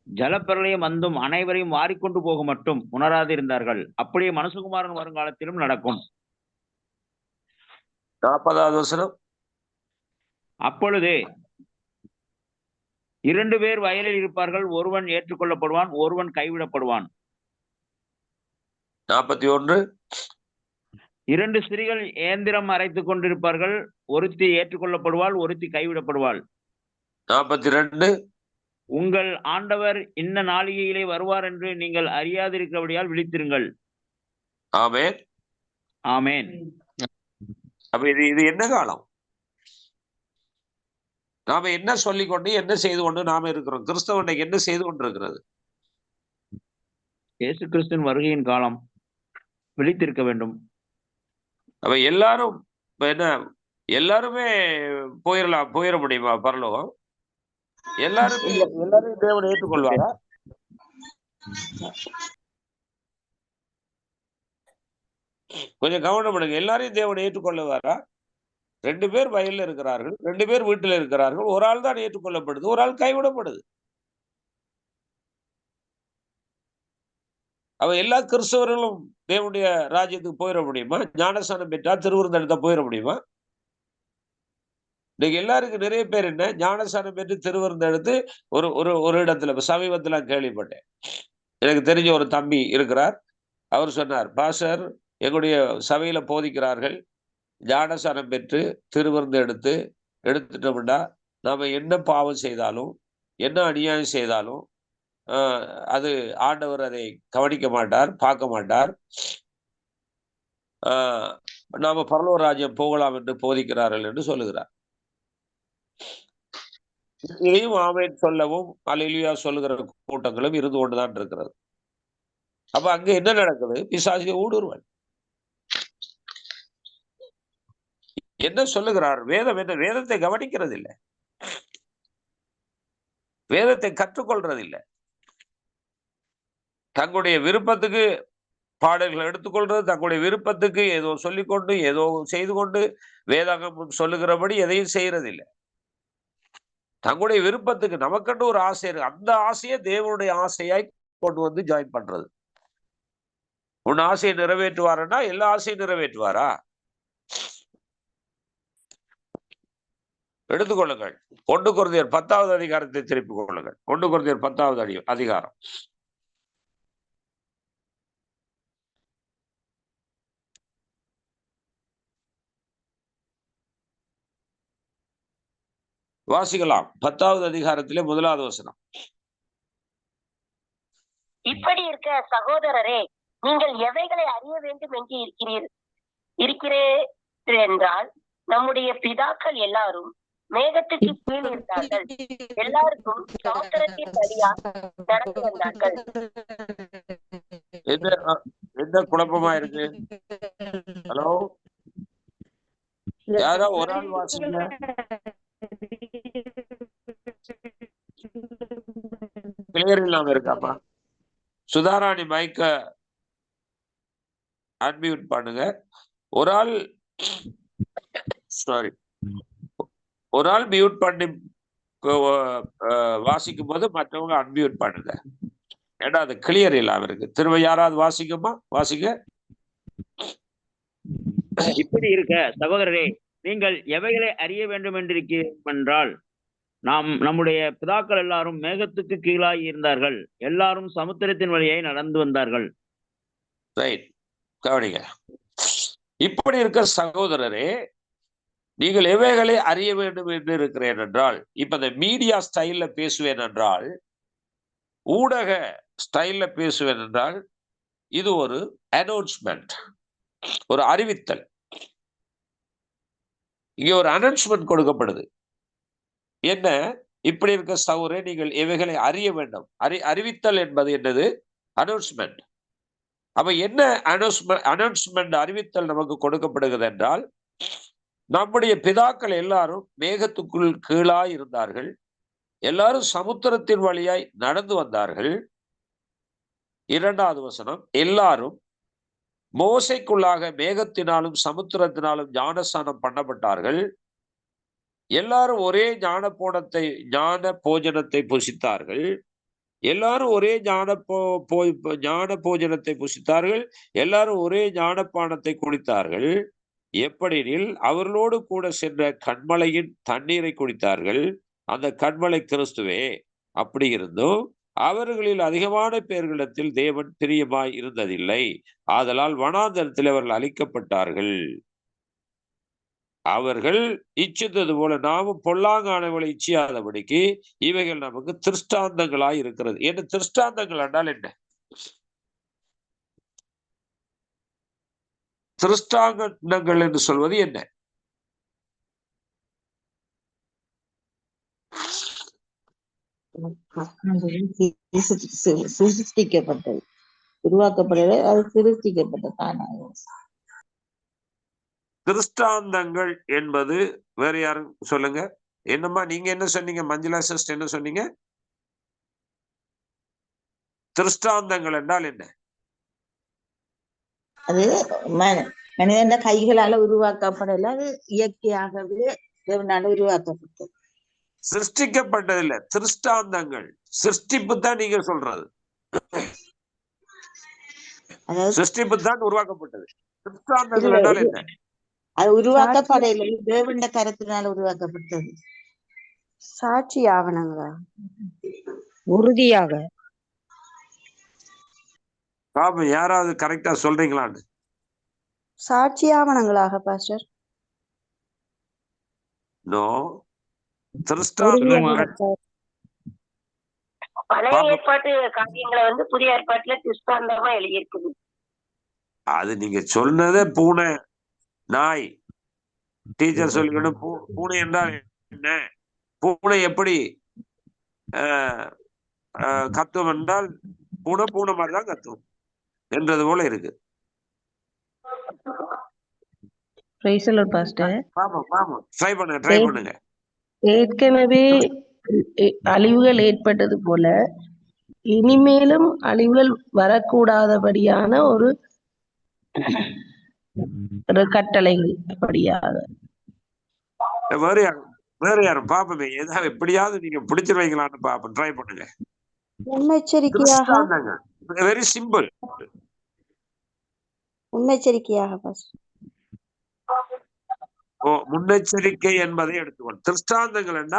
C: ஜலப்பிரளயம் வந்தும் அனைவரையும் வாரிக்கொண்டு போக மட்டும் உணராதிருந்தார்கள். அப்படியே மனுஷகுமாரன் வருங்காலத்திலும் நடக்கும்.
B: 40வது வசனம்.
C: அப்பொழுது 2 பேர் வயலில் இருப்பார்கள், ஒருவன் ஏற்றுக்கொள்ளப்படுவான், ஒருவன் கைவிடப்படுவான்.
B: 41.
C: 2 ஸ்திரீகள் ஏந்திரம் அரைத்துக் கொண்டிருப்பார்கள், ஒருத்தி ஏற்றுக்கொள்ளப்படுவாள், ஒருத்தி கைவிடப்படுவாள்.
B: 42.
C: உங்கள் ஆண்டவர் இன்ன நாளிகையிலே வருவார் என்று நீங்கள் அறியாதிருக்கிறபடியால் விழித்திருங்கள்.
B: ஆமென்.
C: ஆமென்.
B: அப்ப இது என்ன காலம்? நாம என்ன சொல்லிக்கொண்டு என்ன செய்து கொண்டு நாம இருக்கிறோம்? கிறிஸ்தவன் என்ன செய்து கொண்டிருக்கிறது?
C: இயேசு கிறிஸ்துவின் வருகையின் காலம். விழித்திருக்க வேண்டும்.
B: அப்ப எல்லாரும் எல்லாருமே போயிட முடியுமா பரலோகம்? எல்லாரும் தேவனை ஏற்றுக்கொள்வாரா? கொஞ்சம் கவனம் பண்ணுங்க. எல்லாரையும் தேவன் ஏற்றுக்கொள்ளுவாரா? 2 பேர் வயல்ல இருக்கிறார்கள். 2 பேர் வீட்டில இருக்கிறார்கள். ஒரு ஆள் தான் ஏற்றுக்கொள்ளப்படுது. ஒரு ஆள் கைவிடப்படுது. எல்லா கிறிஸ்தவர்களும் தேவனுடைய ராஜ்யத்துக்கு போயிட முடியுமா? ஞானஸ்நானம் பெற்றா திருவிருந்தெடுத்தா போயிட முடியுமா? இன்னைக்கு எல்லாருக்கும் நிறைய பேர் என்ன ஞானஸ்நானம் பெற்று திருவிருந்தெடுத்து ஒரு ஒரு ஒரு இடத்துல சமீபத்துல கேள்விப்பட்டேன். எனக்கு தெரிஞ்ச ஒரு தம்பி இருக்கிறார். அவர் சொன்னார், பாஸ்டர் எங்களுடைய சபையில போதிக்கிறார்கள். ஞானஸ்நானம் பெற்று திருவிருந்து எடுத்துட்டோம்னா நாம என்ன பாவம் செய்தாலும் என்ன அநியாயம் செய்தாலும் அது ஆண்டவர் அதை கவனிக்க மாட்டார், பார்க்க மாட்டார். நாம பரலோக ராஜ்யம் போகலாம் என்று போதிக்கிறார்கள் என்று சொல்லுகிறார். இதையும் ஆமென் சொல்லவும் அல்லேலூயா சொல்லுகிற கூட்டங்களும் இருந்து கொண்டுதான் இருக்கிறது. அப்ப அங்க என்ன நடக்குது? பிசாசு ஊடுருவல். என்ன சொல்லுகிறார்? வேதம் என்ன? வேதத்தை கவனிக்கிறது இல்லை, வேதத்தை கற்றுக்கொள்றது இல்லை. தங்களுடைய விருப்பத்துக்கு பாடல்களை எடுத்துக்கொள்றது, தங்களுடைய விருப்பத்துக்கு ஏதோ சொல்லிக்கொண்டு ஏதோ செய்து கொண்டு வேதாகமம் சொல்லுகிறபடி எதையும் செய்யறதில்லை. தங்களுடைய விருப்பத்துக்கு நமக்கென்று ஒரு ஆசை இருக்கு. அந்த ஆசையை தேவனுடைய ஆசையாய் கொண்டு வந்து ஜாயின் பண்றது. உன் ஆசையை நிறைவேற்றுவாருன்னா எல்லா ஆசையும் நிறைவேற்றுவாரா? எடுத்துக்கொள்ளுங்கள். 1 கொரிந்தியர் 10வது அதிகாரத்தை திருப்பிக் கொள்ளுங்கள். 1 கொரிந்தியர் 10வது அதிகாரம். வாசிக்கலாம். 10வது அதிகாரத்திலே 1வது வசனம்.
D: இப்படி இருக்க சகோதரரே, நீங்கள் எவைகளை அறிய வேண்டும் என்று இருக்கிறீர்கள் என்றால், நம்முடைய பிதாக்கள் எல்லாரும் மேகத்துக்கு கீழ் இருந்தார்கள். எல்லாருக்கும் சாஸ்திரத்தின் படியா நடந்து வந்தார்கள்.
B: என்ன குழப்பமா இருக்கு? ஹலோ, யாரோ ஒரு ஆள் வாசிங்க. கிளியர் இல்லாம இருக்காமா? சுதாராணி மைக்க அன்மியூட் பண்ணுங்க. ஒரு ஆள் மியூட் பண்ணி வாசிக்கும் போது மற்றவங்க அன்மியூட் பண்ணுங்க. ஏன்னா அது கிளியர் இல்லாம இருக்கு. திரும்ப யாராவது வாசிங்க.
C: இப்படி இருக்க சகோதரரே, நீங்கள் எவைகளை அறிய வேண்டும் என்றால், நம்முடைய பிதாக்கள் எல்லாரும் மேகத்துக்கு கீழாய் இருந்தார்கள். எல்லாரும் சமுத்திரத்தின் வழியாய் நடந்து வந்தார்கள்.
B: ரைட், கவனிங்க. இப்படி இருக்க சகோதரரே, நீங்கள் எவைகளை அறிய வேண்டும் என்று இருக்கிறேன் என்றால், இப்ப இந்த மீடியா ஸ்டைல்ல பேசுவேன் என்றால், ஊடக ஸ்டைல்ல பேசுவேன் என்றால், இது ஒரு அனௌன்ஸ்மெண்ட், ஒரு அறிவித்தல். இங்க ஒரு அனௌன்ஸ்மெண்ட் கொடுக்கப்படுது. என்ன? இப்படி இருக்க சகோதரே, நீங்கள் எவைகளை அறிய வேண்டும். அறிவித்தல் என்பது என்னது? அனௌன்ஸ்மெண்ட். அப்ப என்ன அனௌன்ஸ்மெண்ட் அறிவித்தல் நமக்கு கொடுக்கப்படுகிறது என்றால், நம்முடைய பிதாக்கள் எல்லாரும் மேகத்துக்குள் கீழாய் இருந்தார்கள். எல்லாரும் சமுத்திரத்தின் வழியாய் நடந்து வந்தார்கள். 2வது வசனம், எல்லாரும் மோசைக்குள்ளாக மேகத்தினாலும் சமுத்திரத்தினாலும் ஞானஸ்நானம் பண்ணப்பட்டார்கள். எல்லாரும் ஒரே ஞான போஜனத்தை புசித்தார்கள். எல்லாரும் ஒரே ஞான போஜனத்தை புசித்தார்கள். எல்லாரும் ஒரே ஞானப்பானத்தை குடித்தார்கள். எப்படினில் அவர்களோடு கூட சென்ற கண்மலையின் தண்ணீரை குடித்தார்கள். அந்த கண்மலை கிறிஸ்துவே. அப்படி இருந்தும் அவர்களில் அதிகமான பேர்களிடத்தில் தேவன் பிரியமாய் இருந்ததில்லை. ஆதலால் வனாந்தரத்தில் அவர்கள் அழிக்கப்பட்டார்கள். அவர்கள் இச்சித்தது போல நாமும் பொல்லாங்கானவர்களை இச்சியாதபடிக்கு இவைகள் நமக்கு திருஷ்டாந்தங்களாய் இருக்கிறது. என்ன திருஷ்டாந்தங்கள் என்றால் என்ன? திருஷ்டாந்தங்கள் என்று சொல்வது என்ன?
F: சிருஷ்டிக்கப்பட்டது, உருவாக்கப்படலை, அது சிருஷ்டிக்கப்பட்டது.
B: திருஷ்டாந்தங்கள் என்பது வேற யாரும் சொல்லுங்க. என்னம்மா நீங்க என்ன சொன்னீங்க? மஞ்சுளா சிஸ்டர் என்ன சொன்னீங்க? திருஷ்டாந்தங்கள் என்றால் என்ன?
F: அது மனிதன கைகளால உருவாக்கப்படல, அது இயற்கையாகவே தேவனால உருவாக்கப்பட்டது.
B: சிருஷ்டிக்கப்பட்டதில்லை, திருஷ்டாந்தங்கள். சிருஷ்டிப்பு தான் நீங்க சொல்றது.
F: அதாவது
B: சிருஷ்டிப்பு தான் உருவாக்கப்பட்டது. திருஷ்டாந்தங்கள் என்றால் என்ன?
F: அது உருவாக்கப்படல, தேவண்ட கருத்தினால உருவாக்கப்பட்டது.
G: சாட்சி ஆவணங்களா?
E: உறுதியாக.
B: பாப்போம், யாராவது கரெக்டா சொல்றீங்களான்னு.
G: சாட்சி ஆவணங்களாக பாஸ்டர்?
B: நோ, திருஷ்டாந்தங்கள்.
D: பழைய ஏற்பாட்டு காரியங்களை வந்து புதிய ஏற்பாட்டுல திருஷ்டாந்தமா எழுதியிருக்குது.
B: அது நீங்க சொன்னதே பூனை நாய். டீச்சர் சொல்லிக்கணும், பூனை என்றால் என்ன, பூனை எப்படி கத்தும் என்றால் பூனை பூனை மாதிரிதான் கத்தும் என்றது போல இருக்கு. ட்ரை பண்ணுங்க.
H: ஏற்கனவே அழிவுகள் ஏற்பட்டது போல இனிமேலும் அழிவுகள் வரக்கூடாதபடியான ஒரு கட்டளைகள் அப்படியாக.
B: வேற யாரும் பாப்பமே, ஏதாவது எப்படியாவது நீங்க பிடிச்சிருவீங்களான்னு பாப்போம். ட்ரை பண்ணுங்க.
G: முன்னெச்சரிக்கையாக.
B: Very simple.
G: முன்னெச்சரிக்கையாக பாஸ்டர்.
B: முன்னெச்சரிக்கை என்பதை எடுத்துக்கணும். திருஷ்டாந்தங்கள் என்ன,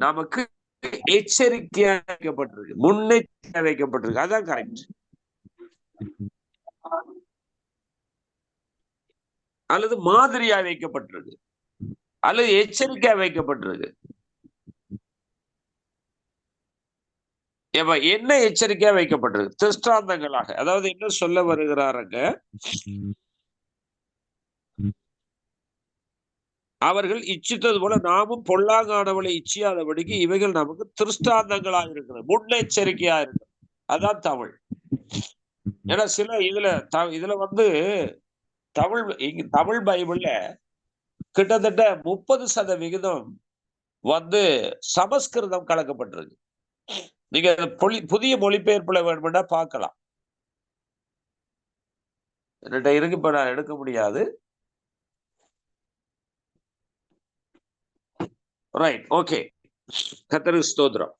B: நமக்கு எச்சரிக்கையா வைக்கப்பட்டிருக்கு, முன்னெச்சரிக்கையா வைக்கப்பட்டிருக்கு. அதான் கரெக்ட். அல்லது மாதிரியா வைக்கப்பட்டிருக்கு, அல்லது எச்சரிக்கையா வைக்கப்பட்டிருக்கு. என்ன எச்சரிக்கையா வைக்கப்பட்டிருக்கு? திருஷ்டாந்தங்களாக. அதாவது என்ன சொல்ல வருகிறாருங்க, அவர்கள் இச்சித்தது போல நாமும் பொல்லாங்கானவளை இச்சியாதபடிக்கு இவைகள் நமக்கு திருஷ்டாந்தங்களாக இருக்கிறது, முன்னெச்சரிக்கையா இருக்கு. அதான் தமிழ். ஏன்னா சில இதுல வந்து தமிழ் பைபிள்ல கிட்டத்தட்ட 30% வந்து சமஸ்கிருதம் கலக்கப்பட்டிருக்கு. நீங்க புதிய மொழிபெயர்ப்புல வேணும்னா பார்க்கலாம். என்கிட்ட இருக்கு, இப்ப நான் எடுக்க முடியாது. Right, okay. கர்த்தருக்கு ஸ்தோத்திரம்.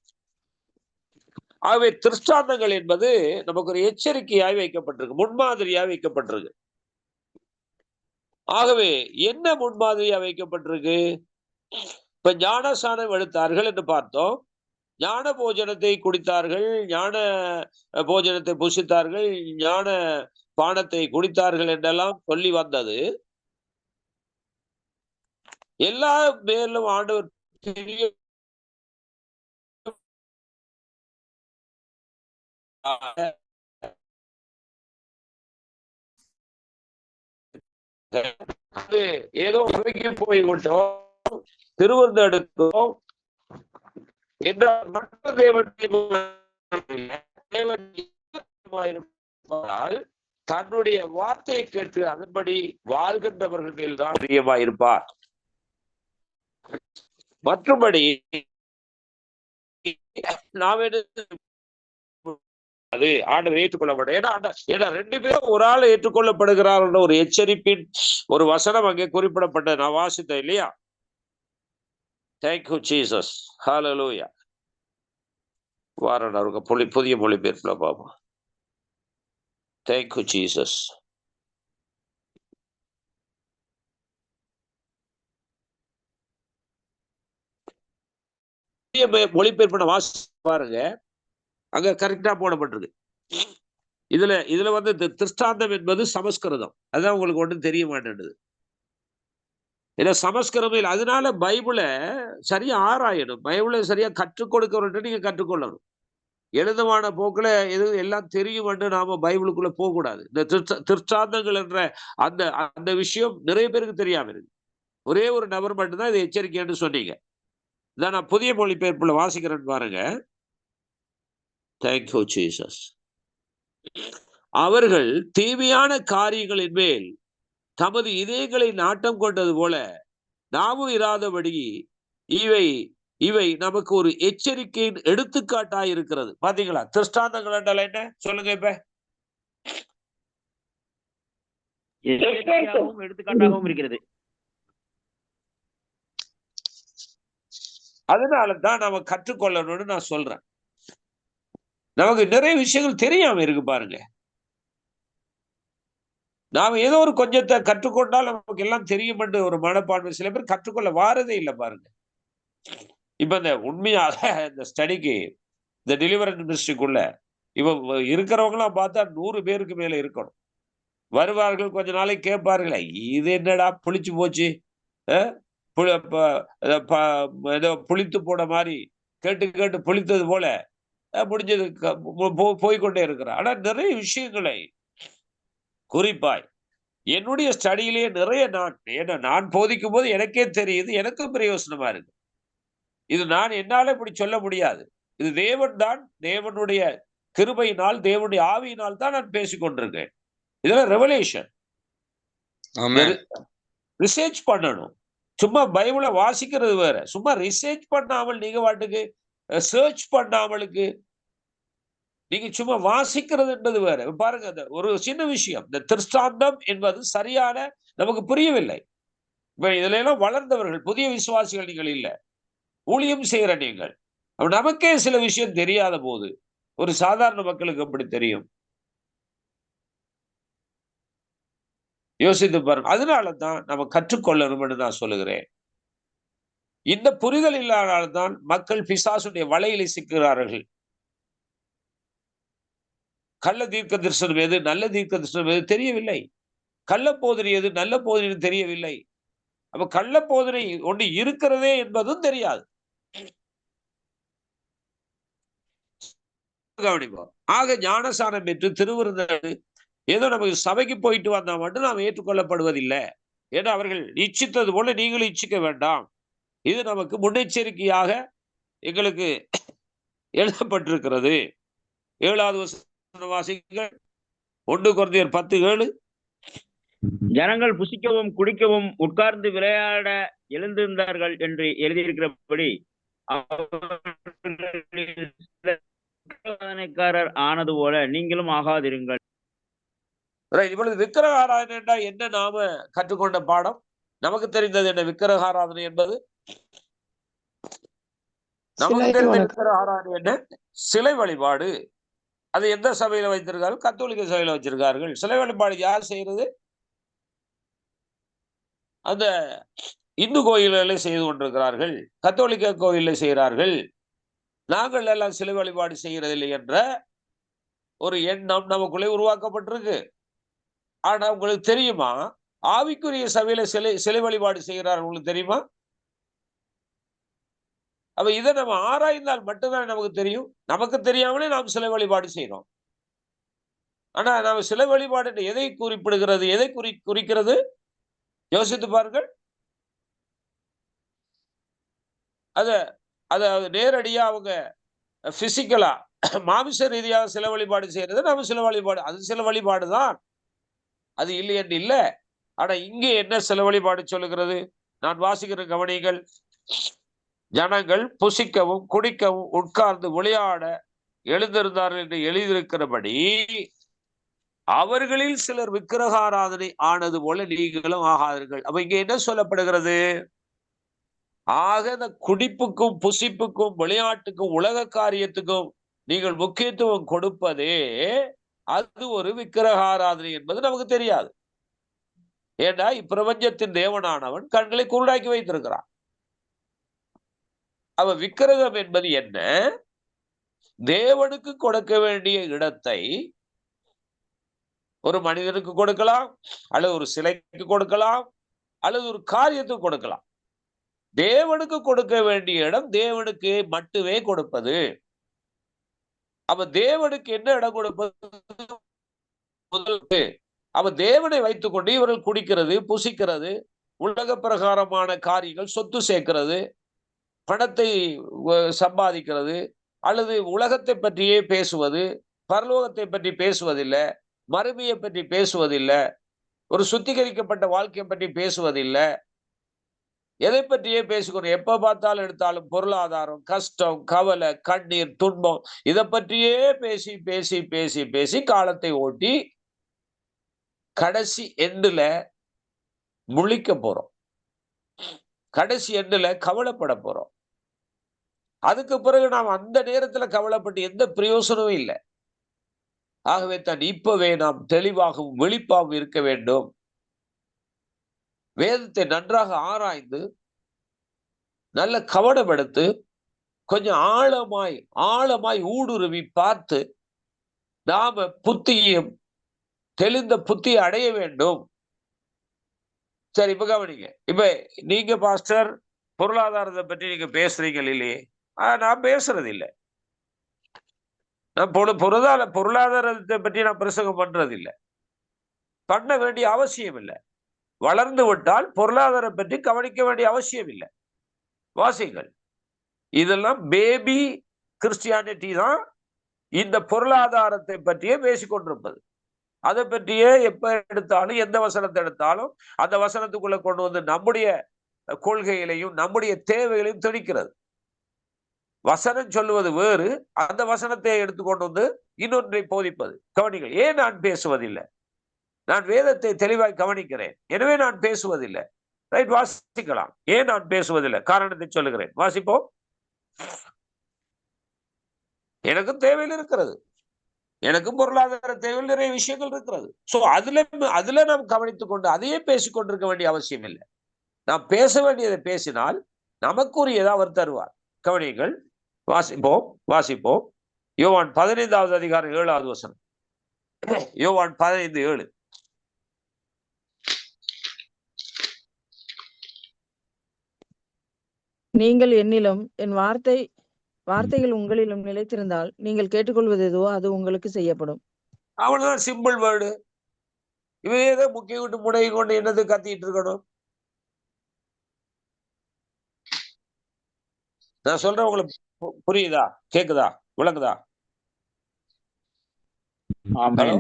B: ஆகவே திருஷ்டாந்தங்கள் என்பது நமக்கு ஒரு எச்சரிக்கையாய் வைக்கப்பட்டிருக்கு, முன்மாதிரியாய் வைக்கப்பட்டிருக்கு. ஆகவே என்ன முன்மாதிரியா வைக்கப்பட்டிருக்கு? இப்ப ஞானசானம் எடுத்தார்கள் என்று பார்த்தோம், ஞான போஜனத்தை குடித்தார்கள், ஞான போஜனத்தை புசித்தார்கள், ஞான பானத்தை குடித்தார்கள் என்றெல்லாம் சொல்லி வந்தது. எல்லா பேரிலும் ஆண்டவர் ஏதோ போய் கொண்டோம், திருவந்தெடுத்தோம் என்றால் மற்ற தன்னுடைய வார்த்தையை கேட்டு அதன்படி வாழ்கின்றவர்கள் மேல் தான் பிரியமாயிருப்பார். மற்றபடி நாம் அது ஆண்டவர் ஏற்றுக்கொள்ள மாட்டோம். ஏன்னா 2 பேரும் ஒரு ஆள் ஏற்றுக்கொள்ளப்படுகிறார் என்ற ஒரு எச்சரிப்பின் ஒரு வசனம் அங்கே குறிப்பிடப்பட்ட நான் வாசித்தேன் இல்லையா? தேங்க்யூ ஜீசஸ், ஹல்லேலூயா. வாரன் புதிய மொழிபெயர்ப்புல பாப்போம். Thank you Jesus. மொழிபெயர்ப்பு வாசி பாருங்க, அங்க கரெக்டா போடப்பட்டிருக்கு. இதுல வந்து திருஷ்டாந்தம் என்பது சமஸ்கிருதம். அதான் உங்களுக்கு ஒன்றும் தெரிய மாட்டேன்னுது. ஏன்னா சமஸ்கிருதம், அதனால பைபிளை சரியா ஆராயணும், பைபிளை சரியா கற்றுக் கொடுக்கணும். நீங்க கற்றுக்கொள்ளணும். எழுதமான போக்குல எல்லாம் தெரியும் என்று நாம பைபிளுக்குள்ள போக கூடாது. இந்த திருஷ்டாந்தங்கள் என்ற அந்த விஷயம் நிறைய பேருக்கு தெரியாம இருக்கு. ஒரே ஒரு நபர் மட்டும்தான் இது எச்சரிக்கைன்னு சொன்னீங்க. இதான் நான் புதிய மொழிபெயர்ப்புல வாசிக்கிறேன்னு பாருங்க. Thank you Jesus. அவர்கள் தீமையான காரியங்களின் மேல் தமது இதயங்களை நாட்டம் கொண்டது போல நாமும் இராதபடி இவை இவை நமக்கு ஒரு எச்சரிக்கையின் எடுத்துக்காட்டாய் இருக்கிறது. பாத்தீங்களா? திருஷ்டாந்தங்கள் என்றால் என்ன சொல்லுங்க இப்ப?
C: எச்சரிக்கையாகவும் எடுத்துக்காட்டாகவும் இருக்கிறது.
B: அதனாலதான் நம்ம கற்றுக்கொள்ளணும்னு நான் சொல்றேன். நமக்கு நிறைய விஷயங்கள் தெரியாம இருக்கு பாருங்க. நாம ஏதோ ஒரு கொஞ்சத்தை கற்றுக்கொண்டால் நமக்கு எல்லாம் தெரியும் என்று ஒரு மனப்பான்மை சில பேர் கற்றுக்கொள்ள வாரதே இல்லை பாருங்க. இப்ப இந்த உண்மையாக இந்த ஸ்டடிக்கு இந்த டெலிவரன்ஸ் மினிஸ்ட்ரிக்குள்ள இவ இருக்கிறவங்க எல்லாம் பார்த்தா 100 பேருக்கு மேல இருக்கணும். வருவார்கள், கொஞ்ச நாளைக்கு கேட்பார்களே, இது என்னடா புளிச்சு போச்சு, ஏதோ புளித்து போன மாதிரி கேட்டு கேட்டு புளித்தது போல முடிஞ்சது போய்கொண்டே இருக்கிறார். ஆனா நிறைய விஷயங்களை குறிப்பாய் என்னுடைய ஸ்டடியிலேயே நிறைய நான் போதிக்கும் போது எனக்கே தெரியுது, எனக்கும் பிரயோசனமா இருக்கு. இது நான் என்னால இப்படி சொல்ல முடியாது. இது தேவன் தான், தேவனுடைய கிருபையினால், தேவனுடைய ஆவியினால் தான் நான் பேசிக் கொண்டிருக்கேன். இதெல்லாம் ரெவலேஷன். ரிசர்ச் பண்ணணும். சும்மா பைபிளை வாசிக்கிறது வேற, சும்மா ரிசர்ச் பண்ணாமல் நீங்க வாட்டுக்கு சர்ச் பண்ணாமலுக்கு நீங்க சும்மா வாசிக்கிறது என்பது வேற. பாருங்க, அந்த ஒரு சின்ன விஷயம், இந்த திருஷ்டாந்தம் என்பது சரியான நமக்கு புரியவில்லை. இப்ப இதுல எல்லாம் வளர்ந்தவர்கள், புதிய விசுவாசிகள் நீங்கள் இல்ல, ஊழியம் செய்யற நீங்கள். நமக்கே சில விஷயம் தெரியாத போது ஒரு சாதாரண மக்களுக்கு எப்படி தெரியும்? யோசித்து பாருங்க. அதனாலதான் நம்ம கற்றுக்கொள்ளணும் என்று நான் சொல்லுகிறேன். இந்த புரிதல் இல்லாததான் மக்கள் பிசாசுடைய வலையில சிக்கிறார்கள். கள்ள தீர்க்க தரிசனம் எது, நல்ல தீர்க்க தரிசனம் எது தெரியவில்லை. கள்ள போதனை எது, நல்ல போதனை தெரியவில்லை. அப்ப கள்ள போதனை ஒன்று இருக்கிறதே என்பதும் தெரியாது. கவனிப்போம். ஆக ஞானசானம் பெற்று திருவிருந்தது ஏதோ நமக்கு சபைக்கு போயிட்டு வந்தா மட்டும் நாம் ஏற்றுக்கொள்ளப்படுவதில்லை. ஏன்னா அவர்கள் இச்சித்தது போல நீங்களும் இச்சிக்க வேண்டாம். இது நமக்கு முன்னெச்சரிக்கையாக எங்களுக்கு எழுதப்பட்டிருக்கிறது. 7வது வசனம் வாசிங்கள். 1 கொரிந்தியர் 10:7.
C: ஜனங்கள் புசிக்கவும் குடிக்கவும் உட்கார்ந்து விளையாட எழுந்திருந்தார்கள் என்று எழுதியிருக்கிறபடி ஆராதனைக்காரர் ஆனது போல நீங்களும் ஆகாதிருங்கள்.
B: இப்பொழுது விக்கிரக ஆராதனை என்ன நாம கற்றுக்கொண்ட பாடம்? நமக்கு தெரிந்தது என்ன விக்கிரக ஆராதனை என்பது? நமக்கு தெரிந்த விக்கிரக ஆராதனை என்ன? சிலை வழிபாடு. அது எந்த சபையில வைத்திருக்கார்கள்? கத்தோலிக்க சபையில வச்சிருக்கார்கள். சிலை வழிபாடு யார் செய்யறது? அந்த இந்து கோயில்களை செய்து கொண்டிருக்கிறார்கள், கத்தோலிக்க கோயிலை செய்கிறார்கள். நாங்கள் எல்லாம் சிலை வழிபாடு செய்யறதில்லை என்ற ஒரு எண்ணம் நமக்குள்ளே உருவாக்கப்பட்டிருக்கு. ஆனா உங்களுக்கு தெரியுமா, ஆவிக்குரிய சபையில சிலை வழிபாடு செய்கிறார்கள் உங்களுக்கு தெரியுமா? அப்ப இதை நம்ம ஆராய்ந்தால் மட்டும்தான் நமக்கு தெரியும். நமக்கு தெரியாமலே நாம் சிலை வழிபாடு செய்யறோம். ஆனா நாம சிலை வழிபாடு எதை குறிப்பிடுகிறது, எதை குறிக்கிறது? யோசித்து பாருங்கள். அத நேரடியா அவங்க பிசிக்கலா மாமிச ரீதியாக சில வழிபாடு செய்யறது நம்ம சில வழிபாடு, அது சில வழிபாடு தான், அது இல்லை என்று இல்லை. ஆனா இங்கே என்ன சில வழிபாடு சொல்லுகிறது? நான் வாசிக்கிற கவனிகள். ஜனங்கள் புசிக்கவும் குடிக்கவும் உட்கார்ந்து விளையாட எழுந்திருந்தார்கள் என்று எழுதியிருக்கிறபடி அவர்களில் சிலர் விக்கிரக ஆராதனை ஆனது போல நீங்களும் ஆகாதீர்கள். அப்ப இங்க என்ன சொல்லப்படுகிறது? ஆக இந்த குடிப்புக்கும் புசிப்புக்கும் விளையாட்டுக்கும் உலக காரியத்துக்கும் நீங்கள் முக்கியத்துவம் கொடுப்பதே அது ஒரு விக்கிரக ஆராதனை என்பது நமக்கு தெரியாது. ஏன்னா இப்பிரபஞ்சத்தின் தேவனானவன் கண்களை குருடாக்கி வைத்திருக்கிறான். அவ விக்கிரகம் என்பது என்ன? தேவனுக்கு கொடுக்க வேண்டிய இடத்தை ஒரு மனிதனுக்கு கொடுக்கலாம், அல்லது ஒரு சிலைக்கு கொடுக்கலாம், அல்லது ஒரு காரியத்துக்கு கொடுக்கலாம். தேவனுக்கு கொடுக்க வேண்டிய இடம் தேவனுக்கு மட்டுமே கொடுப்பது. அப்ப தேவனுக்கு என்ன இடம் கொடுப்பது? முதல் அவ தேவனை வைத்துக் கொண்டு இவர்கள் குடிக்கிறது, புசிக்கிறது, உலக பிரகாரமான காரியங்கள், சொத்து சேர்க்கிறது, பணத்தை சம்பாதிக்கிறது, அல்லது உலகத்தை பற்றியே பேசுவது, பரலோகத்தை பற்றி பேசுவதில்லை, மறுமையை பற்றி பேசுவதில்லை, ஒரு சுத்திகரிக்கப்பட்ட வாழ்க்கையை பற்றி பேசுவதில்லை. எதை பற்றியே பேசிக்கணும். எப்ப பார்த்தாலும் எடுத்தாலும் பொருளாதாரம், கஷ்டம், கவலை, கண்ணீர், துன்பம் இதை பற்றியே பேசி பேசி பேசி பேசி காலத்தை ஓட்டி கடைசி எண்டுல முழிக்க போறோம். கடைசி எண்டுல கவலைப்பட போறோம். அதுக்கு பிறகு நாம் அந்த நேரத்துல கவலைப்பட்டு எந்த பிரயோசனமும் இல்லை. ஆகவே தான் இப்பவே நாம் தெளிவாகவும் விழிப்பாகவும் இருக்க வேண்டும். வேதத்தை நன்றாக ஆராய்ந்து நல்ல கவனம் எடுத்து கொஞ்சம் ஆழமாய் ஊடுருவி பார்த்து நாம புத்தியும் தெளிந்த புத்தியை அடைய வேண்டும். சரி, இப்ப கவனிங்க. இப்ப நீங்க பாஸ்டர் பொருளாதாரத்தை பற்றி நீங்க பேசுறீங்க இல்லையே? நான் பேசுறது இல்லை. நான் பொருளாதாரத்தை பற்றி நான் பிரசங்கம் பண்றது இல்லை. பண்ண வேண்டிய அவசியம் இல்லை. வளர்ந்து விட்டால் பொருளாதாரம் பற்றி கவனிக்க வேண்டிய அவசியம் இல்லை. வாசிங்கள். இதெல்லாம் பேபி கிறிஸ்டியானிட்டி தான் இந்த பொருளாதாரத்தை பற்றியே பேசிக்கொண்டிருப்பது. அதை பற்றியே எப்ப எடுத்தாலும் எந்த வசனத்தை எடுத்தாலும் அந்த வசனத்துக்குள்ள கொண்டு வந்து நம்முடைய கொள்கைகளையும் நம்முடைய தேவைகளையும் திணிக்கிறது. வசனம் சொல்லுவது வேறு, அந்த வசனத்தை எடுத்துக்கொண்டு வந்து இன்னொன்றை போதிப்பது. கவனிங்கள். ஏன் நான் பேசுவதில்லை? நான் வேதத்தை தெளிவாய் கவனிக்கிறேன், எனவே நான் பேசுவதில்லை. ரைட், வாசிக்கலாம். ஏன் நான் பேசுவதில்லை? காரணத்தை சொல்லுகிறேன். வாசிப்போம். எனக்கும் தேவையில் இருக்கிறது, எனக்கும் பொருளாதார தேவையில் நிறைய விஷயங்கள் இருக்கிறது. சோ அதுல நாம் கவனித்துக் கொண்டு அதையே பேசிக்கொண்டிருக்க வேண்டிய அவசியம் இல்லை. நாம் பேச வேண்டியதை பேசினால் நமக்குரியதை அவர் தருவார். கவனிங்கள். வாசிப்போம். யோவான் 15வது அதிகாரம் 7வது வசனம். யோவான் 15:7.
E: நீங்கள் என்னிலும் என் வார்த்தைகள் உங்களிலும் நிலைத்திருந்தால் நீங்கள் கேட்டுக்கொள்வது எதுவோ அது உங்களுக்கு செய்யப்படும்.
B: அவ்வளவுதான், சிம்பிள் வேர்டு. இவையே முக்கிய விட்டு முடங்கி கொண்டு என்னது கத்திட்டு இருக்கணும்? நான் சொல்றேன், உங்களுக்கு புரியுதா? கேக்குதா? விளங்குதா?
C: ஆமென்.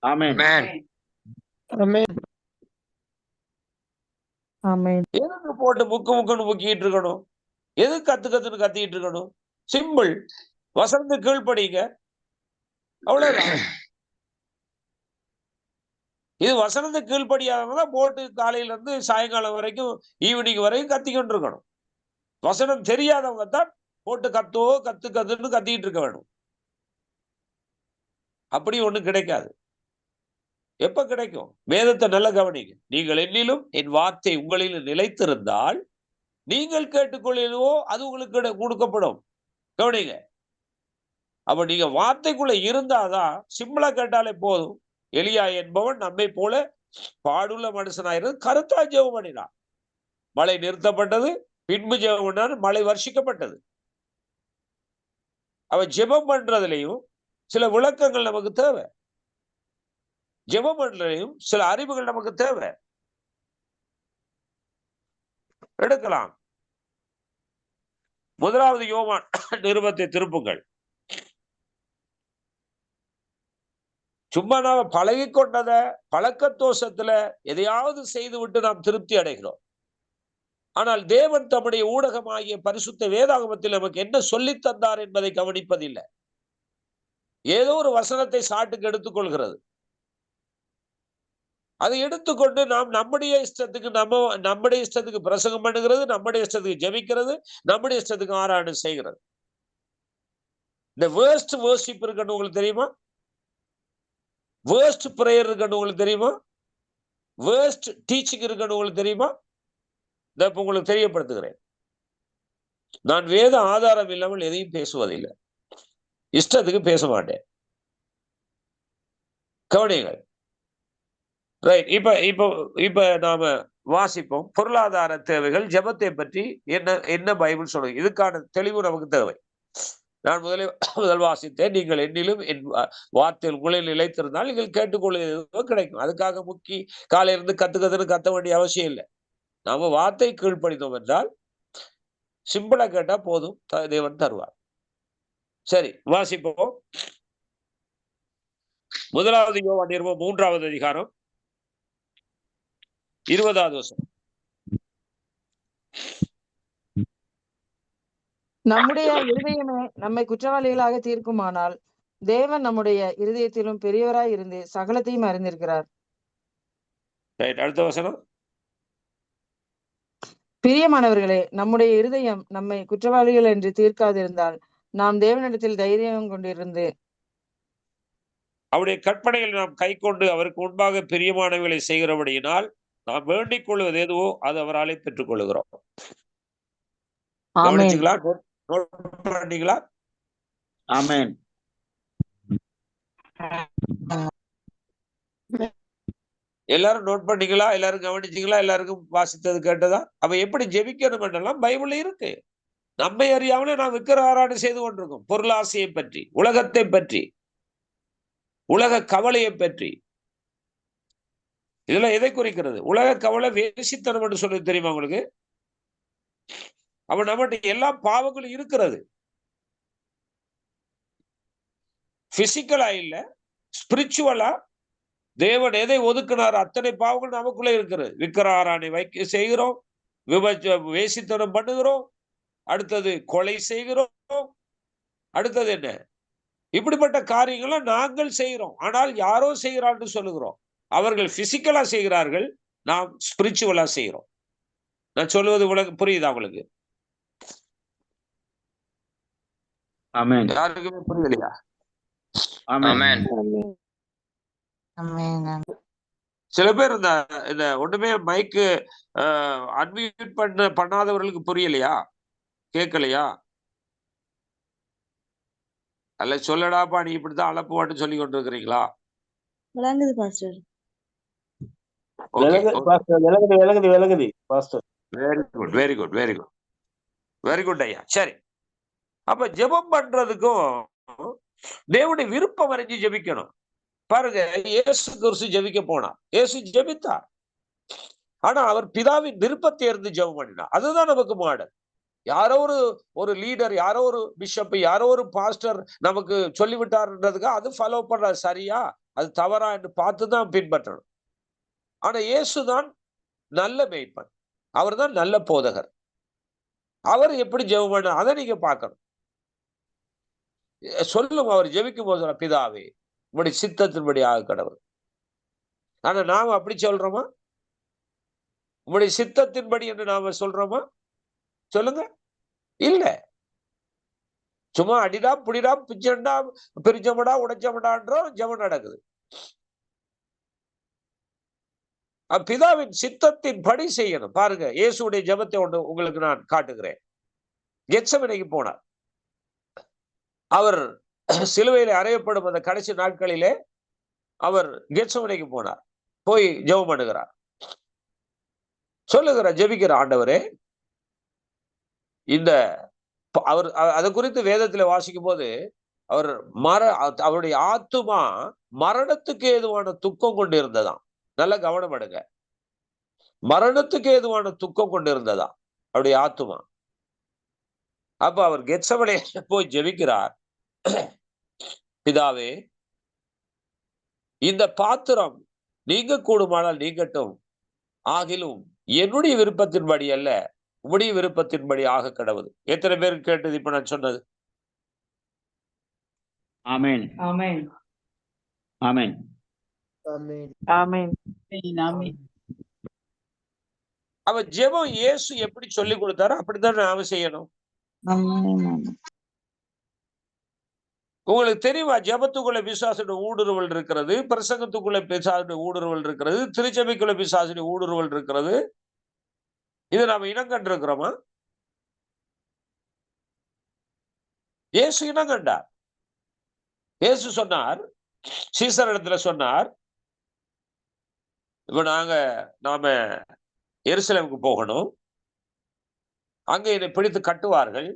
C: ஆமென்.
E: ஆமென்.
B: எதுக்கு போட்டு முக்குன்னு முக்கிட்டு இருக்கணும்? எது கத்துன்னு கத்திட்டு இருக்கணும்? சிம்பிள். வசனத்து கீழ்ப்படிங்க, அவ்வளவுதான். இது வசனத்து கீழ்ப்படியாதவங்கதான் போட்டு காலையில இருந்து சாயங்காலம் வரைக்கும் ஈவினிங் வரைக்கும் கத்திக்கிட்டு இருக்கணும். வசனம் தெரியாதவங்க தான் போட்டு கத்துன்னு கத்திட்டு இருக்க வேணும். அப்படி ஒண்ணு கிடைக்காது. எப்ப கிடைக்கும்? வேதத்தை நல்ல கவனிங்க. நீங்கள் என்னிலும் என் வார்த்தை உங்களில் நிலைத்திருந்தால் நீங்கள் கேட்டுக்கொள்ளவோ அது உங்களுக்கு கொடுக்கப்படும். கவனிங்க. அப்ப நீங்க வார்த்தைக்குள்ள இருந்தாதான், சிம்பிளா கேட்டாலே போதும். எலியா என்பவன் நம்மை போல பாடுள்ள மனுஷனாயிருந்து கருத்தா ஜெபம் பண்ணினான். மழை நிறுத்தப்பட்டது, பின்பு ஜெபம் பண்ணார், மழை வருஷிக்கப்பட்டது. அவன் ஜெபம் பண்றதுலையும் சில விளக்கங்கள் நமக்கு தேவை. ஜெபம் பண்றதுலையும் சில அறிவுகள் நமக்கு தேவை. எடுக்கலாம். 1வது யோவான் நிருபத்தை திருப்புங்கள். சும்மா நாம பழகி கொண்டத பழக்கத்தோஷத்துல எதையாவது செய்து விட்டு நாம் திருப்தி அடைகிறோம். ஆனால் தேவன் தம்முடைய ஊடகமாகிய பரிசுத்த வேதாகமத்தில் நமக்கு என்ன சொல்லி தந்தார் என்பதை கவனிப்பதில்லை. ஏதோ ஒரு வசனத்தை சாட்டுக்கு எடுத்துக்கொள்கிறது. அதை எடுத்துக்கொண்டு நாம் நம்முடைய இஷ்டத்துக்கு பிரசங்கம் பண்ணுகிறது, நம்முடைய இஷ்டத்துக்கு ஜெபிக்கிறது, நம்முடைய இஷ்டத்துக்கு ஆராய்ச்சி செய்கிறது. இந்த வேர்ஸ்ட் வர்ஷிப் இருக்குன்னு உங்களுக்கு தெரியுமா? வேர்ஸ்ட் பிரேயர் இருக்குன்னு உங்களுக்கு தெரியுமா? வேர்ஸ்ட் டீச்சிங் இருக்குன்னு உங்களுக்கு தெரியுமா? இப்ப உங்களுக்கு தெரியப்படுத்துகிறேன். நான் வேத ஆதாரம் இல்லாமல் எதையும் பேசுவதில்லை. இஷ்டத்துக்கு பேச மாட்டேன். கவனிங்கள். ரைட். இப்ப நாம வாசிப்போம். பொருளாதார தேவைகள், ஜெபத்தை பற்றி என்ன பைபிள் சொல்லுங்க. இதுக்கான தெளிவு நமக்கு தேவை. நான் முதல் வாசித்தேன். நீங்கள் என்னிலும் என் வார்த்தையில் உங்களில் நிலைத்திருந்தால் நீங்கள் கேட்டுக்கொள்வது கிடைக்கும். அதுக்காக காலையிலிருந்து கத்துன்னு கத்த வேண்டிய அவசியம் இல்லை. நாம வார்த்தை கீழ்ப்படித்தோம் என்றால் சிம்பிளா கேட்டா போதும், தேவன் தருவார். சரி, வாசிப்போம். 1வது யோவான் நிருபம் 3வது அதிகாரம் 20வது வசனம்.
E: நம்முடைய இருதயமே நம்மை குற்றவாளிகளாக தீர்க்குமானால் தேவன் நம்முடைய இருதயத்திலும் பெரியவராய் இருந்து சகலத்தையும் அறிந்திருக்கிறார்.
B: அடுத்த வசனம்.
E: பிரியமானவர்களே, நம்முடைய இருதயம் நம்மை குற்றவாளிகள் என்று தீர்க்காதிருந்தால் நாம் தேவனிடத்தில் தைரியம் கொண்டிருந்து
B: அவருடைய கற்பனைகளை நாம் கை கொண்டு அவருக்கு முன்பாக பிரியமானவைகளை செய்கிறபடியினால் நாம் வேண்டிக் கொள்வது எதுவோ அது அவராலே பெற்றுக் கொள்கிறோம். கவனிச்சுங்களா? நோட் பண்ணீங்களா?
C: ஆமென்.
B: எல்லாரும் நோட் பண்ணீங்களா? எல்லாரும் கவனிச்சீங்களா? எல்லாருக்கும் வாசித்தது கேட்டதா? அவ எப்படி ஜெபிக்கணும் என்றெல்லாம் பைபிள்ல இருக்கு. நம்மை அறியாமலே நாம் விக்கிர ஆராதனை செய்து கொண்டிருக்கோம். பொருளாசையை பற்றி, உலகத்தை பற்றி, உலக கவலையை பற்றி. இதுல எதை குறிக்கிறது? உலக கவலை வேசித்தனம் என்று சொல்லி தெரியுமா உங்களுக்கு? அவன் நம்மகிட்ட எல்லா பாவங்களும் இருக்கிறது. பிசிக்கலா இல்ல, ஸ்பிரிச்சுவலா தேவன் எதை ஒதுக்கினார் அத்தனை பாவங்கள் நமக்குள்ள இருக்கிறது. விக்கிர ஆராதனை வைக்க செய்கிறோம், வேசித்தனம் பண்ணுகிறோம், அடுத்தது கொலை செய்கிறோம், அடுத்தது என்ன, இப்படிப்பட்ட காரியங்களை நாங்கள் செய்கிறோம். ஆனால் யாரோ செய்கிறான்னு சொல்லுகிறோம். அவர்கள் பிசிக்கலா செய்கிறார்கள், நாம் ஸ்பிரிச்சுவலா செய்கிறோம். நான் சொல்லுவது உங்களுக்கு புரியுதா? உங்களுக்கு
C: ஆமென்.
B: யாருக்குமே புரியலையா?
C: ஆமென்.
B: சில பேர் இந்த ஒண்ணுமே மைக்கு அன்மியூட் பண்ணாதவர்களுக்கு புரியலையா, கேட்கலையா? அல்ல சொல்லடாப்பா நீ இப்படித்தான் அலப்புவான்னு சொல்லி கொண்டிருக்கிறீங்களா?
G: விளங்குது பாஸ்டர்.
B: விளங்குது pastor. Very good, very good, very good, very good ஐயா. சரி, அப்ப ஜெபம் பண்றதுக்கும் தேவனுடைய விருப்பம் அறிஞ்சு ஜெபிக்கணும். பாருங்க, இயேசு கிறிஸ்து ஜெபிக்க போனார், இயேசு ஜெபித்தார். ஆனா அவர் பிதாவின் விருப்பத்தை இருந்து ஜெபம் பண்ணினார். அதுதான் நமக்கு மாடல். யாரோ ஒரு லீடர், யாரோ ஒரு பிஷப், யாரோ ஒரு பாஸ்டர் நமக்கு சொல்லிவிட்டார்ன்றதுக்கு அது ஃபாலோ பண்ற சரியா அது தவறா என்று பார்த்துதான் பின்பற்றணும். ஆனா இயேசுதான் நல்ல மேய்ப்பன், அவர் தான் நல்ல போதகர். அவர் எப்படி ஜெபம் பண்ண அதை நீங்க பார்க்கணும். சொல்லும் அவர் ஜெபிக்கும் போது பிதாவே உங்களுடைய சித்தத்தின்படி ஆக கடவுள். ஆனா நாம அப்படி சொல்றோமா? உங்களுடைய சித்தத்தின்படி என்று நாம சொல்றோமா? சொல்லுங்க. இல்ல, சும்மா அடிடா புடிடா பிச்சண்டா பிரிச்சமடா உடைச்சமடான்றோம் ஜெபம் நடக்குது. பிதாவின் சித்தத்தின் படி செய்யணும். பாருங்க, இயேசுடைய ஜெபத்தை ஒன்று உங்களுக்கு நான் காட்டுகிறேன். கெத்செமனேக்கு போனார். அவர் சிலுவையிலே அறையப்படும் அந்த கடைசி நாட்களிலே அவர் கெத்செமனேக்கு போனார். போய் ஜெபம் பண்ணுகிறார். சொல்லுகிறார், ஜெபிக்கிற ஆண்டவரே, இந்த அவர் அதை குறித்து வேதத்துல வாசிக்கும் போது அவருடைய ஆத்துமா மரணத்துக்கு ஏதுவான துக்கம் கொண்டு இருந்ததாம். நல்ல கவனம் எடுங்க, மரணத்துக்கு ஏதுவான துக்கம் கொண்டு இருந்ததா அவருடைய ஆத்துமா. அப்ப அவர் கெத்செமனே போய் ஜெபிக்கிறார். பிதாவே, இந்த பாத்திரம் நீங்க கூடுமானால் நீங்கட்டும், ஆகிலும் என்னுடைய விருப்பத்தின்படி அல்ல உம்முடைய விருப்பத்தின்படி ஆக கடவுது. எத்தனை பேருக்கு கேட்டது இப்ப நான் சொன்னது?
C: ஆமென். ஆமென். ஆமென்.
E: ஆமென்.
B: அவ ஜெபம் இயேசு எப்படி சொல்லி கொடுத்தாரோ அப்படித்தான் நாம செய்யணும். உங்களுக்கு தெரியுமா, ஜெபத்துக்குள்ள பிசாசுடைய ஊடுருவல் இருக்கிறது, பிரசங்கத்துக்குள்ள பிசாசுடைய ஊடுருவல் இருக்கிறது, திருச்சபைக்குள்ள பிசாசுடைய ஊடுருவல் இருக்கிறது. இது நாம இனம் கண்டிருக்கிறோமா? இயேசு இனம் கண்டார். இயேசு சொன்னார், சீசர் இடத்துல சொன்னார், இப்ப நாம எருசலேமுக்கு போகணும், அங்க என்னை பிடித்து கட்டுவார்கள்,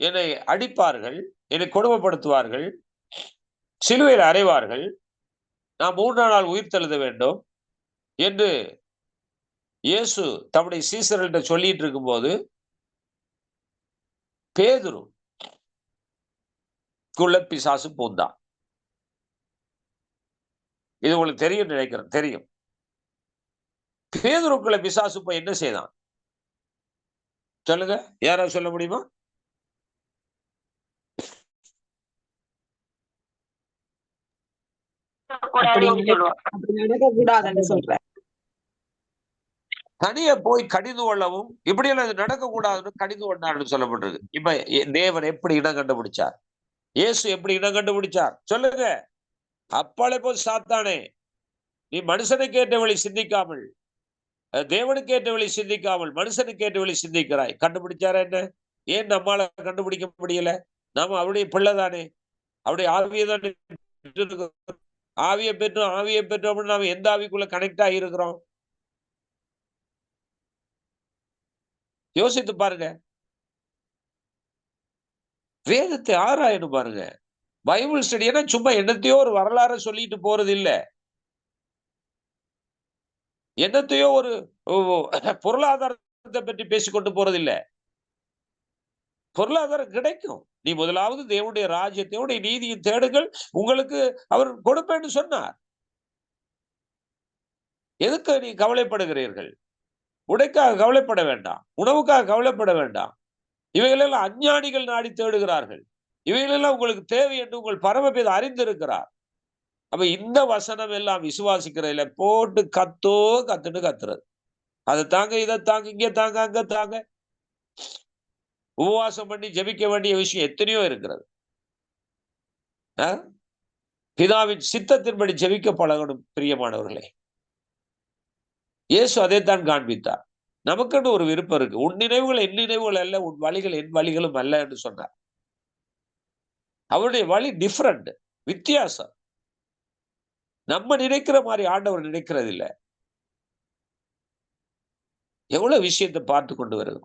B: என்னை அடிப்பார்கள், என்னை கொடுமைப்படுத்துவார்கள், சிலுவையில் அறைவார்கள், நான் 3 நாள் உயிர் தெழுத வேண்டும் என்று இயேசு தம்முடைய சீசர்கள்ட்ட சொல்லிட்டு இருக்கும்போது பேதுரு குள்ள பிசாசு பூந்தான். இது உங்களுக்கு தெரியும் நினைக்கிறேன். தெரியும். பேதுருக்குள்ள பிசாசு போய் என்ன செய்தான்? சொல்லுங்க, யாராவது சொல்ல முடியுமா?
D: கூடாதுன்னு சொல்லுவோம்.
H: அப்படி நடக்க கூடாதுன்னு சொல்றேன்.
B: தனிய போய் கடிந்து கொள்ளவும் இப்படியெல்லாம் இது நடக்கக்கூடாதுன்னு கடிந்து கொண்டாருன்னு சொல்லப்பட்டிருக்கு. இப்ப தேவன் எப்படி இடம் கண்டுபிடிச்சார்? இயேசு எப்படி இடம் கண்டுபிடிச்சார் சொல்லுங்க. அப்பாலே போய் சாத்தானே, நீ மனுஷனுக்கு ஏற்ற வழி சிந்திக்காமல், தேவனுக்கு ஏற்ற வழி சிந்திக்காமல் மனுஷனுக்கு ஏற்ற வழி சிந்திக்கிறாய். கண்டுபிடிச்சாரா என்ன? ஏன் நம்மால கண்டுபிடிக்க முடியல? நாம அவருடைய பிள்ளை தானே, அவருடைய ஆவியை தானே ஆவியை பெற்றோம். நாம எந்த ஆவிக்குள்ள கனெக்ட் ஆகி இருக்கிறோம்? யோசித்து பாருங்க. வேதத்தை ஆராயணும் பாருங்க. பைபிள் ஸ்டடினா சும்மா என்னத்தையோ ஒரு வரலாறு சொல்லிட்டு போறது இல்ல. என்னத்தையோ ஒரு பொருளாதாரத்தை பற்றி பேசிக்கொண்டு போறது இல்ல. பொருளாதாரம் கிடைக்கும். நீ முதலாவது தேவனுடைய ராஜ்யத்தை நீதியை தேடுங்கள், உங்களுக்கு அவர் கொடுப்பேன்னு சொன்னார். எதுக்கு நீ கவலைப்படுகிறீர்கள்? உடைக்காக கவலைப்பட வேண்டாம், உணவுக்காக கவலைப்பட வேண்டாம். இவைகளெல்லாம் அஞ்ஞானிகள் நாடி தேடுகிறார்கள். இவைகளெல்லாம் உங்களுக்கு தேவை என்று உங்கள் பரமபிதா அறிந்திருக்கிறார். அப்ப இந்த வசனம் எல்லாம் விசுவாசிக்கிறதுல போட்டு கத்துன்னு கத்துறது. அதை தாங்க, இதை தாங்க, இங்க தாங்க, அங்க தாங்க. உபவாசம் பண்ணி ஜெபிக்க வேண்டிய விஷயம் எத்தனையோ இருக்கிறது. பிதாவின் சித்தத்தின்படி ஜெபிக்க பழகணும் பிரியமானவர்களே. இயேசு அதைத்தான் காண்பித்தார். நமக்குன்னு ஒரு விருப்பம் இருக்கு. உன் நினைவுகள் என் நினைவுகள் அல்ல, உன் வழிகள் என் வழிகளும் அல்ல என்று சொன்னார். அவருடைய வழி டிஃபரண்ட், வித்தியாசம். நம்ம நினைக்கிற மாதிரி ஆண்டவர் நினைக்கிறது இல்லை. எவ்வளவு விஷயத்தை பார்த்து கொண்டு வருது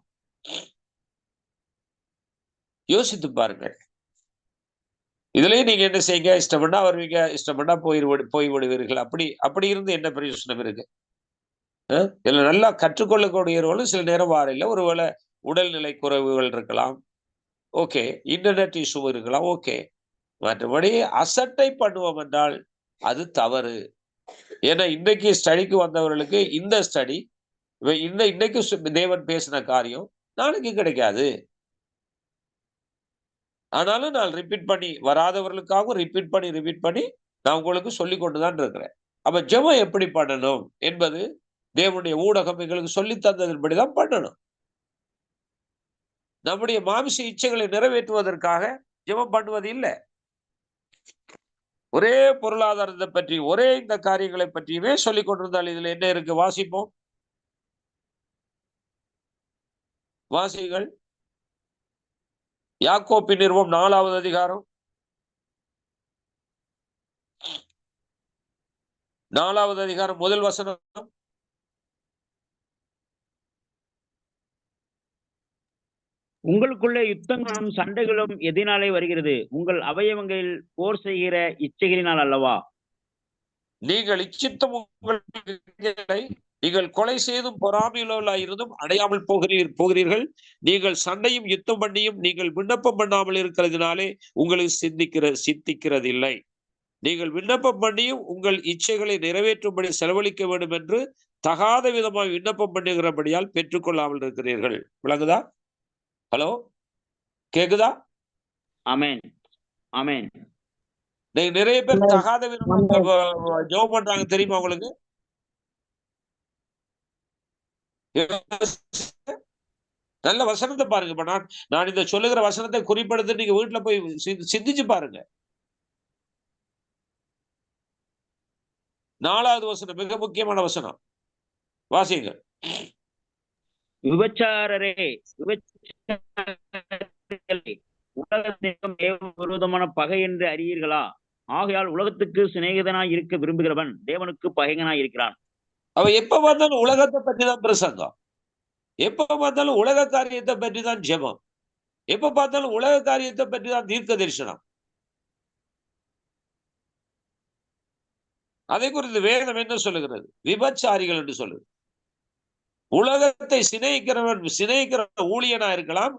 B: யோசித்து பாருங்கள். இதுலயே நீங்க என்ன செய்யுங்க, இஷ்டப்பட்டா வருவீங்க, இஷ்டப்பட்டா போய் விடுவீர்கள். அப்படி இருந்து என்ன பிரயோஜனம் இருக்கு? இதுல நல்லா கற்றுக்கொள்ளக்கூடியவர்களும் சில நேரம் வாரில்லை. ஒருவேளை உடல்நிலை குறைவுகள் இருக்கலாம், ஓகே, இன்டர்நெட் இஷ்யூ இருக்கலாம், ஓகே. மற்றபடி அசட்டை பண்ணுவோம் என்றால் அது தவறு. ஏன்னா இன்னைக்கு ஸ்டடிக்கு வந்தவர்களுக்கு இந்த ஸ்டடி, இன்னைக்கு தேவன் பேசின காரியம் நாளைக்கு கிடைக்காது. ஆனாலும் நான் ரிப்பீட் பண்ணி வராதவர்களுக்காகவும் ரிப்பீட் பண்ணி நான் உங்களுக்கு சொல்லி கொண்டுதான் இருக்கிறேன். அப்ப ஜெபம் எப்படி பண்ணணும் என்பது தேவனுடைய ஊடகம் எங்களுக்கு சொல்லி தந்ததன்படிதான் பண்ணணும். நம்முடைய மாமிச இச்சைகளை நிறைவேற்றுவதற்காக ஜெபம் பண்ணுவது இல்லை. ஒரே பொருளாதாரத்தை பற்றி, ஒரே இந்த காரியங்களை பற்றியுமே சொல்லிக் கொண்டிருந்தால் இதுல என்ன இருக்கு? வாசிப்போம், வாசிகள். யாக்கோபின் நிருபம் 4வது அதிகாரம் 4வது அதிகாரம் முதல் வசனம்.
C: உங்களுக்குள்ளே யுத்தங்களும் சண்டைகளும் எதினாலே வருகிறது? உங்கள் அவயவங்களில் போர் செய்கிற இச்சைகளினால் அல்லவா?
B: நீங்கள் இச்சித்தும் நீங்கள் கொலை செய்தும் பொறாமையுள்ளவர்களாய் இருந்தும் அடையாமல் போகிறீர்கள். நீங்கள் சண்டையும் யுத்தம் பண்ணியும் நீங்கள் விண்ணப்பம் பண்ணாமல் இருக்கிறதுனாலே உங்களுக்கு சித்திக்கிறது இல்லை. நீங்கள் விண்ணப்பம் பண்ணியும் உங்கள் இச்சைகளை நிறைவேற்றும்படி செலவழிக்க வேண்டும் என்று தகாத விதமாக விண்ணப்பம் பண்ணுகிறபடியால் பெற்றுக்கொள்ளாமல் இருக்கிறீர்கள். விளங்குதா? ஹலோ, கேக்குதா?
C: ஆமென், ஆமென்.
B: நிறைய பேர் தகாத விதமாக ஜெபம் பண்றாங்க, தெரியுமா உங்களுக்கு? நல்ல வசனத்தை பாருங்க. இப்ப நான் இந்த சொல்லுகிற வசனத்தை குறிப்பிடுத்து நீங்க வீட்டுல போய் சிந்திச்சு பாருங்க. 4வது வசனம் மிக முக்கியமான வசனம், வாசிங்க.
C: விபச்சாரரே, உலகத்திற்கும் விரோதமான பகை என்று அறியீர்களா? ஆகையால் உலகத்துக்கு சிநேகிதனாய் இருக்க விரும்புகிறவன் தேவனுக்கு பகைகனாய் இருக்கிறான்.
B: அவ எப்ப பார்த்தாலும் உலகத்தை பற்றி தான் பிரசங்கம், எப்ப பார்த்தாலும் உலக காரியத்தை பற்றி தான் ஜெபம், எப்ப பார்த்தாலும் உலக காரியத்தை பற்றி தான் தீர்க்க தரிசனம். அதை குறித்து வேதம் என்ன சொல்லுகிறது? விபச்சாரிகள் என்று சொல்லுது. உலகத்தை சிநேகிக்கிற ஊழியனா இருக்கலாம்,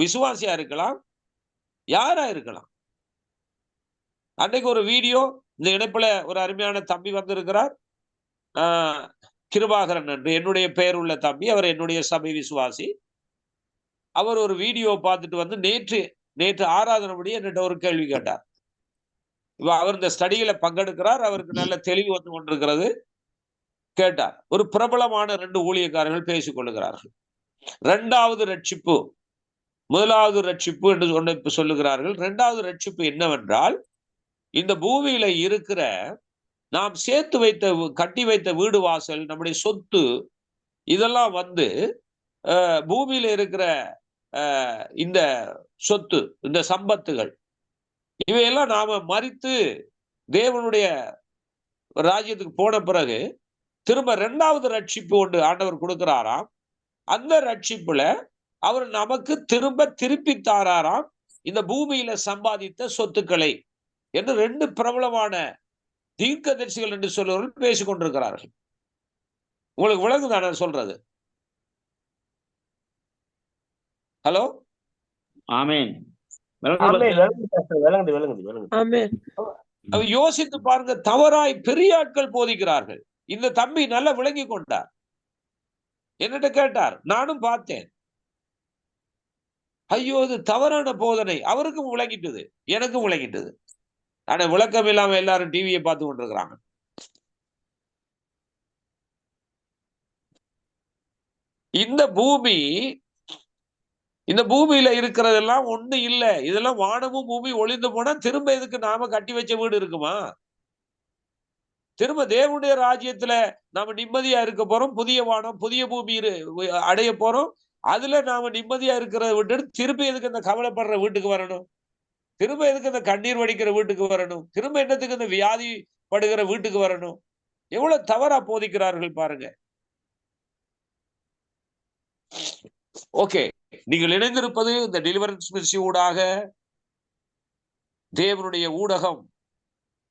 B: விசுவாசியா இருக்கலாம், யாரா இருக்கலாம். அன்னைக்கு ஒரு வீடியோ, இந்த இணைப்புல ஒரு அருமையான தம்பி வந்திருக்கிறார், கிருபாகரன் என்று என்னுடைய பெயர் உள்ள தம்பி. அவர் என்னுடைய சபை விசுவாசி. அவர் ஒரு வீடியோ பார்த்துட்டு வந்து நேற்று ஆராதனைபடி என்னிட்ட ஒரு கேள்வி கேட்டார். இப்ப அவர் இந்த ஸ்டடியில பங்கெடுக்கிறார், அவருக்கு நல்ல தெளிவு வந்து கொண்டிருக்கிறது. கேட்டார். ஒரு பிரபலமான 2 ஊழியக்காரர்கள் பேசிக் கொள்ளுகிறார்கள். 2வது ரட்சிப்பு, 1வது ரட்சிப்பு என்று இப்ப சொல்லுகிறார்கள். 2வது ரட்சிப்பு என்னவென்றால், இந்த பூமியில இருக்கிற நாம் சேர்த்து வைத்த கட்டி வைத்த வீடு வாசல், நம்முடைய சொத்து, இதெல்லாம் வந்து பூமியில இருக்கிற இந்த சொத்து, இந்த சம்பத்துகள், இவையெல்லாம் நாம மரித்து தேவனுடைய ராஜ்யத்துக்கு போன பிறகு திரும்ப 2வது ரட்சிப்பு ஒன்று ஆண்டவர் கொடுக்கிறாராம். அந்த ரட்சிப்புல அவர் நமக்கு திருப்பி தாராராம் இந்த பூமியில சம்பாதித்த சொத்துக்களை என்று 2 பிரபலமான தீர்க்கதரிசிகள் என்று சொல்லுவவர்கள் பேசிக் கொண்டிருக்கிறார்கள். உங்களுக்கு விளங்குதான சொல்றது? ஹலோ,
C: ஆமென்.
B: யோசித்து பாருங்க. தவறாய் பெரிய ஆட்கள் போதிக்கிறார்கள். இந்த தம்பி நல்லா விளங்கி கொண்டார். என்னட்ட கேட்டார், நானும் பார்த்தேன். ஐயோ, இது தவறான போதனை. அவருக்கும் விளங்கிட்டது, எனக்கும் விளங்கிட்டது. ஆனா விளக்கம் இல்லாம எல்லாரும் டிவியை பார்த்து கொண்டிருக்கிறாங்க. இந்த பூமியில இருக்கிறதெல்லாம் ஒண்ணு இல்ல. இதெல்லாம் வானமும் பூமி ஒளிந்து போனா திரும்ப எதுக்கு நாம கட்டி வச்ச வீடு இருக்குமா? திரும்ப தேவனுடைய ராஜ்யத்துல நாம நிம்மதியா இருக்க போறோம். புதிய வானம் புதிய பூமி அடைய போறோம். அதுல நாம நிம்மதியா இருக்கிறத விட்டுட்டு திரும்ப எதுக்கு இந்த கவலைப்படுற வீட்டுக்கு வரணும்? திரும்ப எதுக்கு இந்த கண்ணீர் வடிக்கிற வீட்டுக்கு வரணும்? திரும்ப என்னத்துக்கு இந்த வியாதி படுகிற வீட்டுக்கு வரணும்? எவ்வளவு தவறா போதிக்கிறார்கள் பாருங்க. ஓகே, நீங்கள் இணைந்திருப்பது இந்த டெலிவரன்ஸ் மினிஸ்ட்ரி ஊடாக, தேவனுடைய ஊடகம்,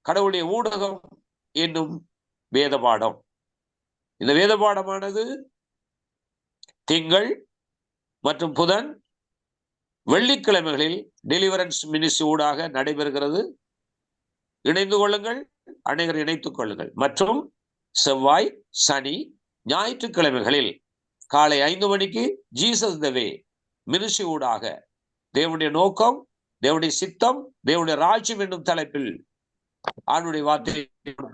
B: கடவுளுடைய ஊடகம் என்னும் வேத பாடம். இந்த வேத பாடமானது திங்கள் மற்றும் புதன், வெள்ளிக்கிழமைகளில் டெலிவரன்ஸ் மினிஸ்ட்ரி ஊடாக நடைபெறுகிறது. இணைந்து கொள்ளுங்கள், அனைவரும் இணைத்துக் கொள்ளுங்கள். மற்றும் செவ்வாய், சனி, ஞாயிற்றுக்கிழமைகளில் காலை 5 மணிக்கு ஜீசஸ் த வே மினிஸ்ட்ரி ஊடாக தேவனுடைய நோக்கம், தேவனுடைய சித்தம், தேவனுடைய ராஜ்யம் என்னும் தலைப்பில் ஆண்டுடைய வார்த்தையை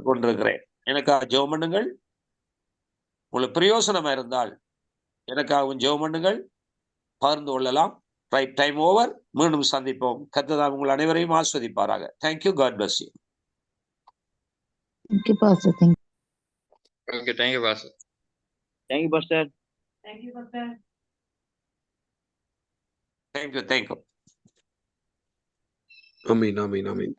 B: கொண்டிருக்கிறேன். எனக்காக ஜெபம் பண்ணுங்கள். உங்களுக்கு பிரயோசனமா இருந்தால் எனக்காகவும் ஜெபம் பண்ணுங்கள், பகிர்ந்து கொள்ளலாம். Right, time over. மீண்டும் சந்திப்போம். கர்த்தர் உங்கள் அனைவரையும் ஆஸ்வதிப்பாராக. Thank you. God bless you.
F: Thank you, Pastor. Thank you.
A: Okay, thank you, Pastor.
C: Thank you, Pastor.
B: Thank you.
A: Amen, amen, amen.